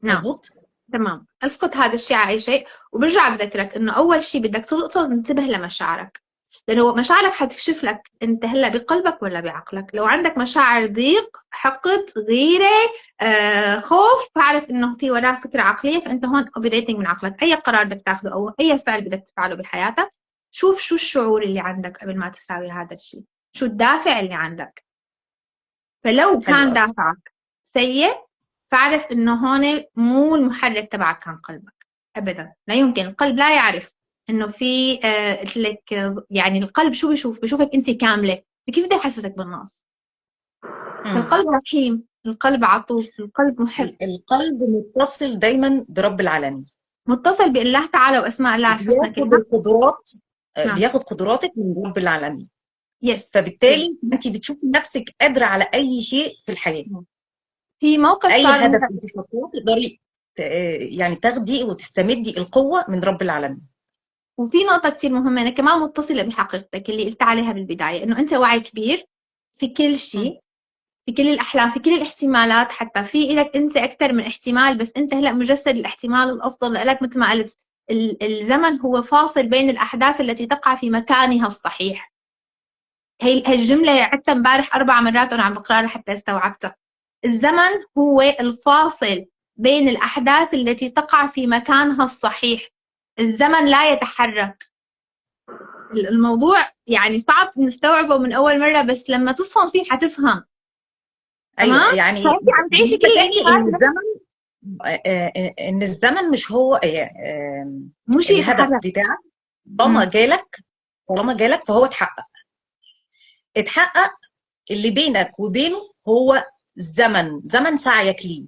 نعم. مظبوط. تمام. اسقط هذا الشيء على اي شيء، وبرجع بذكرك انه اول شيء بدك تنتبه لمشاعرك. لانه مشاعرك حتكشف لك انت هلا بقلبك ولا بعقلك. لو عندك مشاعر ضيق، حقد، غيره، خوف، فاعرف انه في وراه فكره عقليه، فانت هون اوبريتنج من عقلك. اي قرار بدك تاخذه او اي فعل بدك تفعله بحياتك، شوف شو الشعور اللي عندك قبل ما تساوي هذا الشيء، شو الدافع اللي عندك. فلو حلو كان قوي. دافعك سيء، فاعرف انه هون مو المحرك تبعك كان قلبك. ابدا لا يمكن، القلب لا يعرف انه في قلت لك يعني القلب شو بشوفك انت كامله، فكيف بده يحسسك بالنقص؟ مم. القلب رحيم، القلب عطوف، القلب محب، القلب متصل دايما برب العالمين، متصل بالله تعالى واسماء الله الحسنى بياخد كلها. القدرات، نعم. بياخد قدراتك من رب العالمين. يس. يس. فبالتالي انت بتشوفي نفسك قادره على اي شيء في الحياه، في موقف اي صار هدف انت حاطاه تقدري يعني تاخدي وتستمدي القوه من رب العالمين. وفي نقطة كتير مهمة، أنا كمان متصلة بحقيقتك اللي قلت عليها بالبداية، إنه أنت وعي كبير في كل مم. شيء، في كل الأحلام، في كل الاحتمالات، حتى في إلك أنت أكثر من احتمال، بس أنت هلأ مجسد الاحتمال الأفضل لك. مثل ما قلت، الزمن هو فاصل بين الأحداث التي تقع في مكانها الصحيح. هي الجملة عدتها امبارح 4 مرات وأنا عم بقرأها لحتى استوعبتها. الزمن هو الفاصل بين الأحداث التي تقع في مكانها الصحيح. الزمن لا يتحرك. الموضوع يعني صعب نستوعبه من أول مرة، بس لما تصفن فيه حتفهم. ايوه، تمام. يعني فأنت عم تعيشي كل بالنسبه تاني ان الاحتمالات، الزمن، ان الزمن مش هو مو شيء الهدف يتحرك. بتاعك. طالما امم. جالك طالما جالك فهو اتحقق. اللي بينك وبينه هو زمن سعيك ليه.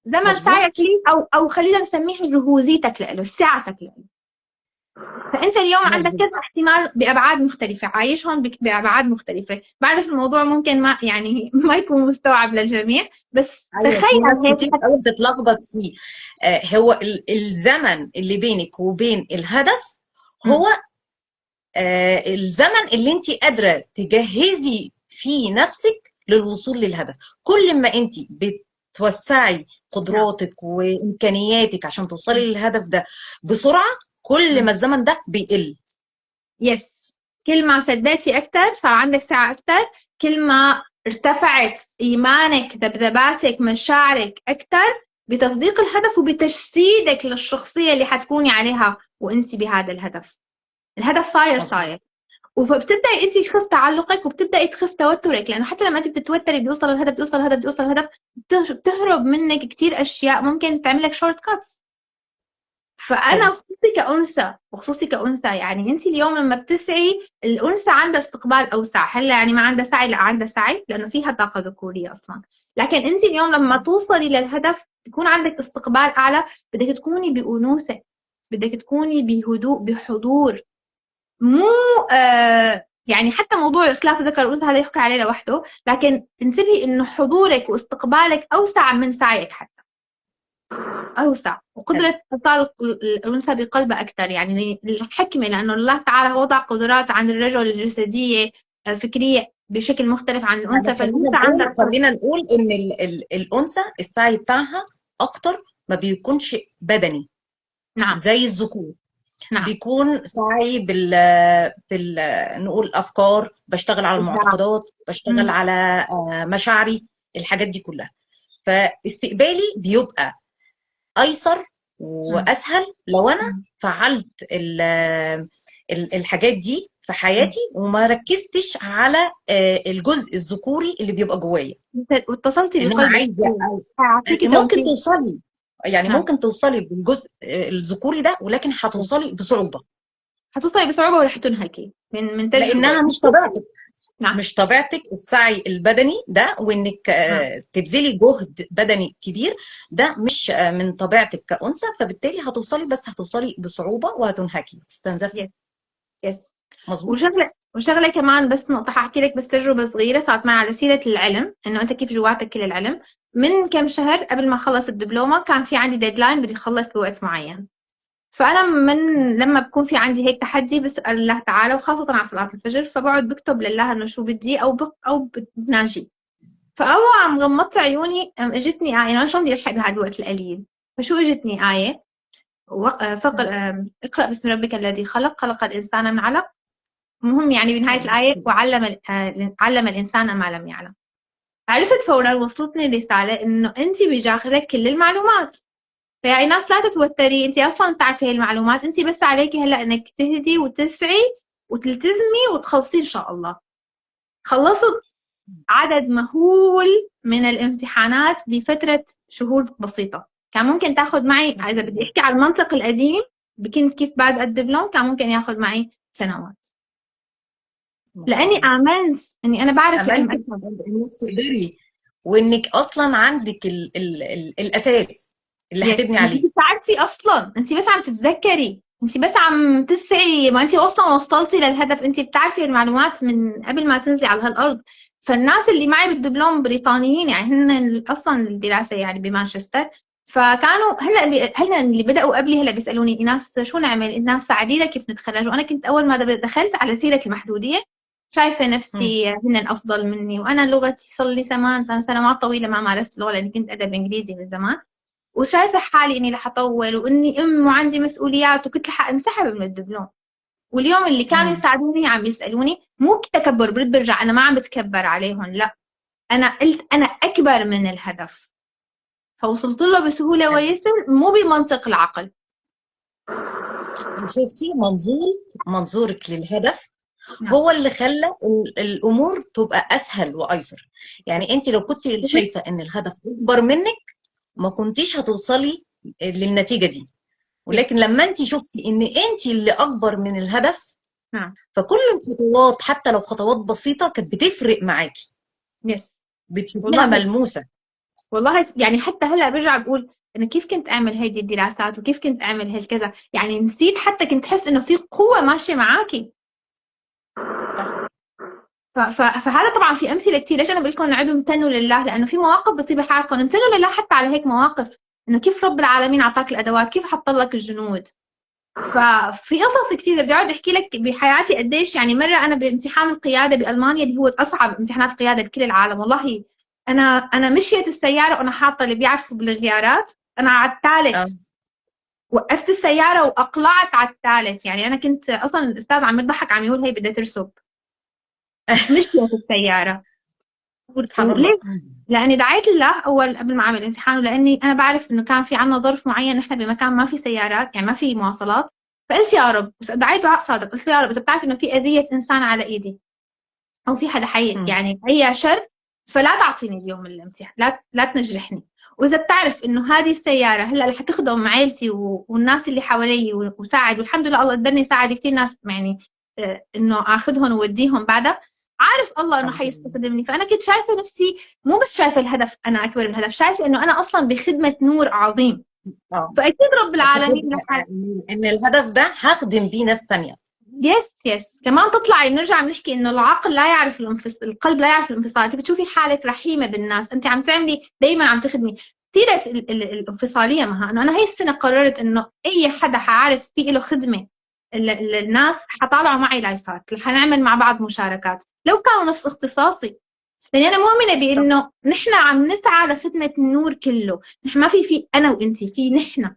زمن سعيك مظبوط. ليه، أو خلينا نسميه جهوزيتك له، ساعتك له. فأنت اليوم عندك مظبوط. كذا احتمال بأبعاد مختلفة، عايشهم بأبعاد مختلفة. بعرف الموضوع ممكن ما يعني ما يكون مستوعب للجميع، بس ايوه، في تخيل ناس هيك كتير قوي بتتلخبط فيه. هو الزمن اللي بينك وبين الهدف مم. هو الزمن اللي انت قادره تجهزي فيه نفسك للوصول للهدف. كل ما انت بتوسعي نعم. قدراتك وامكانياتك عشان توصلي للهدف ده بسرعه، كل ما مم. الزمن ده بيقل. يس. كل ما سديتي أكتر صار عندك ساعة أكتر، كل ما ارتفعت إيمانك، ذبذباتك، مشاعرك أكتر بتصديق الهدف وبتجسيدك للشخصية اللي حتكوني عليها وأنت بهذا الهدف. الهدف مظبوط. صاير. فبتبدأي أنت يخف تعلقك وبتبدأي تخف توترك، لأنه حتى لما أنت بتتوتري بدي أوصل للهدف، بدي أوصل للهدف، بدي أوصل للهدف، بتهرب منك كتير أشياء ممكن تعمل لك شورت كاتس. فأنا طبعا. خصوصي كأنثى يعني أنت اليوم لما بتسعي، الأنثى عندها استقبال أوسع. هلا يعني ما عندها سعي، لا عندها سعي لأنه فيها طاقة ذكورية أصلا. لكن أنت اليوم لما توصلي للهدف يكون عندك استقبال أعلى. بدك تكوني بأنوثة، بدك تكوني بهدوء، بحضور. مو يعني حتى موضوع اختلاف الذكر والأنثى هذا يحكي عليه لوحده، لكن انتبهي إنه حضورك واستقبالك أوسع من سعيك، حتى أوسع، وقدرة اتصال الأنثى بقلبها أكثر. يعني الحكمة، لأنه الله تعالى وضع قدرات عند الرجل الجسدية فكرية بشكل مختلف عن يعني الأنثى، فالأنثى عندها خلينا نقول ان الانثى السعي بتاعها اكتر ما بيكونش بدني نعم. زي الذكور. نعم. بيكون سعي بال نقول افكار، بشتغل على إبداع. المعتقدات، بشتغل مم. على مشاعري، الحاجات دي كلها. فاستقبالي بيبقى ايسر مم. واسهل لو انا مم. فعلت الحاجات دي في مم. حياتي وما ركزتش على الجزء الذكوري اللي بيبقى جوايا. واتصلتي ان انا بقلبك عايزه كتير. هيعطيكي ممكن توفيق. توصلي، يعني نعم. ممكن توصلي بالجزء الذكوري ده، ولكن هتوصلي بصعوبة هتوصلي بصعوبة ورح تنهكي من تجربة. لانها مش طبيعتك. نعم. مش طبيعتك السعي البدني ده، وانك نعم. تبذلي جهد بدني كبير. ده مش من طبيعتك كأنثى، فبالتالي هتوصلي، بس هتوصلي بصعوبة وهتنهكي وتستنزفي. يس. يس. مظبوط. وشغلة كمان، بس نقطة حاحكي لك، بس تجربة صغيرة صارت معي على سيرة العلم، إنه أنت كيف جواتك كل العلم. من كم شهر قبل ما أخلص الدبلومة كان في عندي ديدلاين بدي أخلص بوقت معين. فأنا لما بكون في عندي هيك تحدي بسأل الله تعالى، وخاصة على صلاة الفجر، فبقعد بكتب لله إنه شو بدي، أو بتناجي. فأول عم غمضت عيوني اجتني آية، أنا شلون بدي ألحق بهذا الوقت القليل. فشو اجتني آية، اقرأ باسم ربك الذي خلق، خلق الإنسان من علق. المهم يعني بنهاية الآية علم الإنسان ما لم يعلم. عرفت فورا، وصلتني رسالة إنه أنت بجاخرك كل المعلومات. فيا ناس لا تتوتري، أنت أصلا بتعرفي هاي المعلومات، أنت بس عليكي هلا إنك تهدي وتسعي وتلتزمي وتخلصي إن شاء الله. خلصت عدد مهول من الامتحانات بفترة شهور بسيطة. كان ممكن تاخد معي، ما إذا شاء بدي الله. أحكي على المنطق القديم، كنت كيف بعد الدبلوم كان ممكن ياخذ معي سنوات، ما شاء لاني الله. امنت اني انا بعرف العلم امنتي اكبر. انك تقدري، وانك اصلا عندك ال الاساس اللي يس، هتبني انت عليه. بتعرفي اصلا، انت بس عم تتذكري، انت بس عم تسعي، ما انت اصلا وصلتي للهدف، انت بتعرفي المعلومات من قبل ما تنزلي على هالارض. فالناس اللي معي بالدبلوم بريطانيين، يعني هن اصلا الدراسه يعني بمانشستر، فكانوا هلا اللي بداوا قبلي هلا بيسالوني ايناس شو نعمل، ايناس ساعدينا كيف نتخرج. وانا كنت اول ما دخلت على سيره المحدوديه شايفه مم. نفسي هن افضل مني، وانا لغتي صار لي سنوات طويله ما مارست اللغه لاني كنت ادب انجليزي من زمان، وشايفة حالي إني رح أطول وإني أم وعندي مسؤوليات، وكنت رح أنسحب من الدبلوم. واليوم اللي كانوا مم. يساعدوني عم يسألوني، مو تكبر، برد برجع أنا ما عم بتكبر عليهم، لا، أنا قلت أنا أكبر من الهدف، فوصلت له بسهولة أيوة. ويسر، مو بمنطق العقل. شفتي منظورك للهدف نعم. هو اللي خلى الامور تبقى اسهل وايسر. يعني انت لو كنت شايفه ان الهدف اكبر منك ما كنتيش هتوصلي للنتيجه دي. يس. ولكن لما انت شفتي ان انت اللي اكبر من الهدف، نعم. فكل الخطوات حتى لو خطوات بسيطه كانت بتفرق معاكي، يس. بتشوفيها والله، ملموسه. والله يعني حتى هلا برجع بقول انا كيف كنت اعمل هيدي الدراسات وكيف كنت اعمل هالكذا، يعني نسيت، حتى كنت احس انه في قوة ماشية معاكي. صح. فهذا طبعا في امثله كثير. ليش انا بقول لكم نعدوا امتنوا لله؟ لانه في مواقف بتصير بحياتكم امتنوا لله حتى على هيك مواقف، انه كيف رب العالمين اعطاك الادوات، كيف حط لك الجنود. ففي قصص كثير بدي اقعد احكي لك بحياتي قديش. يعني مره انا بامتحان القياده بالمانيا اللي هو اصعب امتحانات القياده بكل العالم، والله انا مشيت السياره وانا حاطه اللي بيعرفوا بالغيارات، انا على اه. الثالث، وقفت السياره واقلعت على الثالث. يعني انا كنت اصلا الاستاذ عم يضحك عم يقول هي بدها ترسب، مشيت السياره. سبحان الله. وليه؟ لاني دعيت لله اول قبل ما اعمل الامتحان، ولاني انا بعرف انه كان في عنا ظرف معين، نحن بمكان ما في سيارات، يعني ما في مواصلات. فقلت يا رب، دعيت دعاء صادق، قلت له يا رب اذا بتعرف انه في اذيه انسان على ايدي، او في حدا حي مم. يعني اي شر، فلا تعطيني اليوم الامتحان، لا تنجرحني. واذا بتعرف انه هذه السياره هلا رح تخدم عائلتي والناس اللي حوالي وساعد، والحمد لله الله قدرني ساعد كثير ناس، يعني انه اخذهم ووديهم بعدها، عارف الله انه الحمد لله. حيستخدمني. فانا كنت شايفه نفسي مو بس شايفه الهدف انا اكبر من الهدف، شايفه انه انا اصلا بخدمه نور عظيم، اه. فاكيد رب في العالمين خدمة، رح. ان الهدف ده هخدم بيه ناس تانية. يس. يس، كمان تطلعي بنرجع بنحكي انه العقل لا يعرف القلب لا يعرف الانفصال. انت بتشوفي حالك رحيمه بالناس، انت عم تعملي دائما عم تخدمي. سيره الانفصاليه معها، انه انا هي السنه قررت انه اي حدا حعرف في له خدمه الناس حطالعوا معي لايفات، حنعمل مع بعض مشاركات لو كانوا نفس اختصاصي، لاني انا مؤمنه صح. بانه نحن عم نسعى لخدمه النور كله. نحن ما في انا وانت، في نحن، ايوه،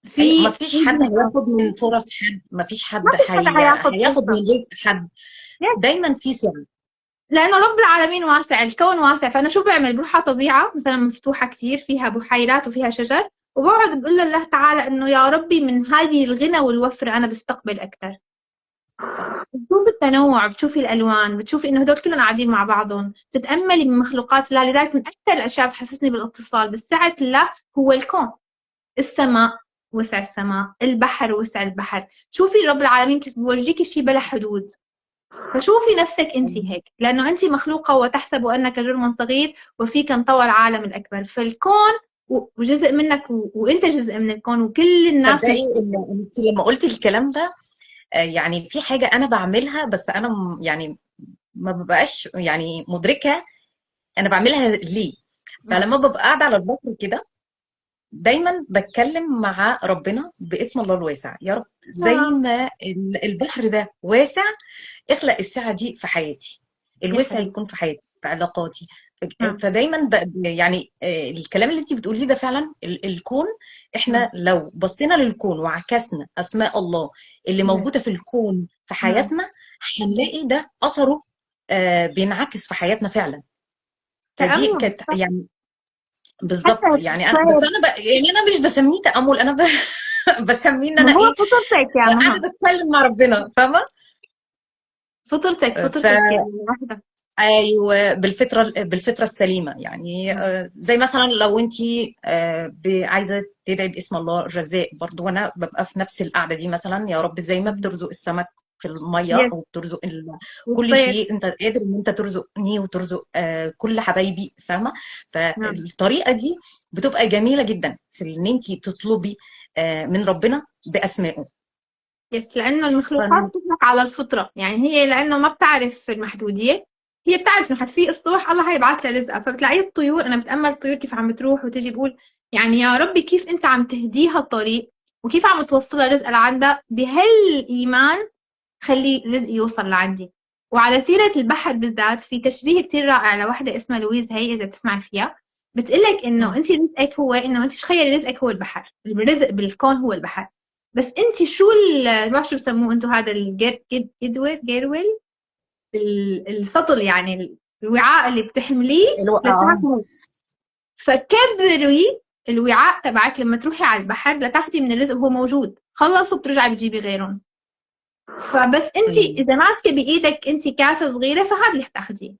في ما فيش حد هياخد من فرص حد، ما فيش ما حد في حدا حياخذ هياخد من فرصه. رزق حد. دايما في سعي. لأنه رب العالمين واسع، الكون واسع. فأنا شو بعمل؟ بروح على طبيعة مثلا مفتوحة كتير فيها بحيرات وفيها شجر، وبقعد بقول لله تعالى إنه يا ربي من هذه الغنى والوفرة أنا بستقبل أكثر. صح. بتشوفي التنوع، بتشوفي الألوان، بتشوفي إنه هدول كلهم قاعدين مع بعضهم، تتأملي من مخلوقات الله. لذلك من أكثر الأشياء بتحسسني بالاتصال بالسعة الله هو الكون، السماء، وسع السماء، البحر وسع البحر. شوفي رب العالمين كيف بيورجيكي شيء بلا حدود. فشوفي نفسك انت هيك، لانه انت مخلوقه وتحسب انك جرم صغير وفيك انطوى العالم الاكبر. فالكون وجزء منك وانت جزء من الكون، وكل الناس تصدقي ان انت لما قلتي الكلام ده، يعني في حاجة انا بعملها، بس انا يعني ما ببقاش يعني مدركة انا بعملها ليه. نعم. فلما ببقى قاعدة على البحر كده دايما بتكلم مع ربنا باسم الله الواسع: يا رب زي آه. ما البحر ده واسع، اخلق السعة دي في حياتي، يا الوسع حبيبي. يكون في حياتي في علاقاتي. نعم. فدايما يعني الكلام اللي انت بتقوليه ده فعلا الكون. نعم. احنا لو بصينا للكون وعكسنا اسماء الله اللي يس. موجودة في الكون في نعم. حياتنا، هنلاقي ده اثره بينعكس في حياتنا فعلا. فدي تأمل كانت صح. يعني حتى بالظبط. يعني انا بس الخير. انا يعني انا مش بسميه تأمل، انا بسميه ان ما انا هو ايه، فطرتك يا انا مها، بتكلم مع ربنا، فاهمه؟ فطرتك ف فطرتك يعني واحدة. ايوه، بالفطره السليمه يعني. مم. زي مثلا لو انت عايزه تدعي باسم الله الرزاق برضو، وانا ببقى في نفس القعده دي مثلا، يا رب زي ما مم. بترزق السمك في الميه يس. وبترزق كل والطير. شيء، انت قادر ان انت ترزقني وترزق كل حبايبي، فاهمه؟ نعم. فالطريقه دي بتبقى جميله جدا في ان انت تطلبي من ربنا باسمائه. يس، لأنه المخلوقات تطلق على الفطرة، يعني هي لأنه ما بتعرف المحدودية، هي بتعرف إنه في الصبح الله هيبعث لها رزقها، فبتلاقي الطيور، أنا بتأمل الطيور كيف عم بتروح وتجي، بقول يعني يا ربي كيف أنت عم تهديها الطريق وكيف عم توصلها رزقها لعندها بهالإيمان، خلي رزقي يوصل لعندي. وعلى سيرة البحر بالذات، في تشبيه كتير رائع لوحدة اسمها لويز هي، إذا بتسمع فيها، بتقلك إنه مم. أنت رزقك هو إنه أنت تخيلي رزقك هو البحر، الرزق بالكون هو البحر، بس أنت شو ما بعرف شو بسموه أنتم، هذا جيرويل، السطل يعني، الوعاء اللي بتحمليه لتاخذي، فكبري الوعاء تبعك لما تروحي على البحر لتاخذي من الرزق، هو موجود، خلصوا بترجعي بتجيبي غيرهم. فبس انت مم. اذا ماسكه بايدك انت كاسه صغيره، فهذا اللي حتاخذيه،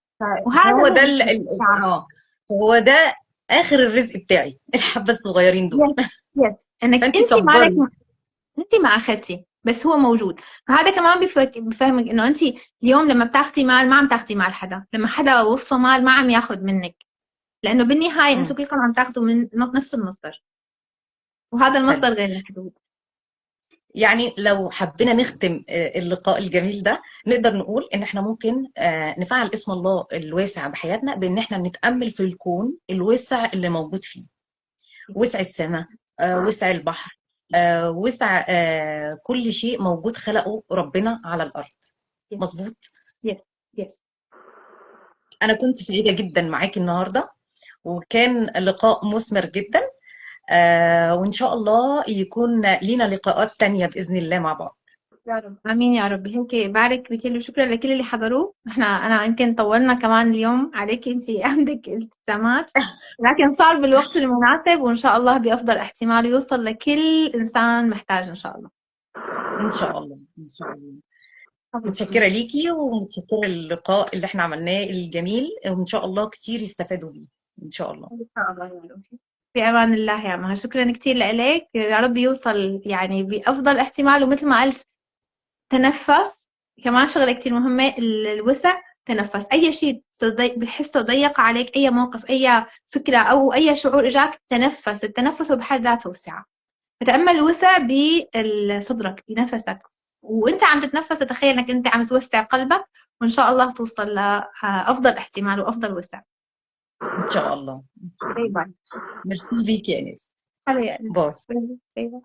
وهذا فهو هو ده التعب. هو ده اخر الرزق بتاعي، الحبة الصغيرين دول. يس. يس، انك فانت انت مالك، كبري. انت ما اخذتي بس هو موجود. فهذا كمان بفهمك انه انت اليوم لما بتاخذي مال ما عم تاخذي مال حدا، لما حدا وصله مال ما عم ياخذ منك، لانه بالنهايه انتم مم. كلكم عم تاخذوا من نفس المصدر، وهذا حلو. المصدر غير محدود. يعني لو حبينا نختم اللقاء الجميل ده، نقدر نقول ان احنا ممكن نفعل اسم الله الواسع بحياتنا، بان احنا نتأمل في الكون الواسع اللي موجود فيه، وسع السماء، وسع البحر، وسع كل شيء موجود خلقه ربنا على الأرض. يس. مظبوط. يس. يس. أنا كنت سعيدة جدا معاكي النهاردة، وكان لقاء مثمر جدا. وإن شاء الله يكون لينا لقاءات تانية بإذن الله مع بعض. يا رب امين يا رب. هيك بارك بكل، شكرا لكل اللي حضروه، انا يمكن طولنا كمان اليوم عليك، انت عندك التزامات، لكن صار بالوقت المناسب، وان شاء الله بافضل احتمال يوصل لكل انسان محتاج ان شاء الله. إن شاء الله، إن شاء الله. حبيبتي. متشكرة ليكي ومتشكرة اللقاء اللي احنا عملناه الجميل، وإن شاء الله كتير يستفادوا بيه. إن شاء الله. ان شاء الله يا رب. في امان الله يا مها، شكرا كثير لك، يا رب يوصل يعني بافضل احتمال، ومثل ما قلت تنفس، كمان شغلة كتير مهمة، الوسع، تنفس أي شيء بتحسه ضيق عليك، أي موقف، أي فكرة أو أي شعور إجاك، تنفس، التنفس هو بحد ذاته وسعة، فتأمل الوسع بصدرك بنفسك، وانت عم تتنفس تتخيل انك انت عم توسع قلبك، وان شاء الله توصل لأفضل احتمال وأفضل وسع. إن شاء الله، إن شاء باي الله. باي. ميرسي ليكي يا ناس. حلو يا أنس. باي. باي باي.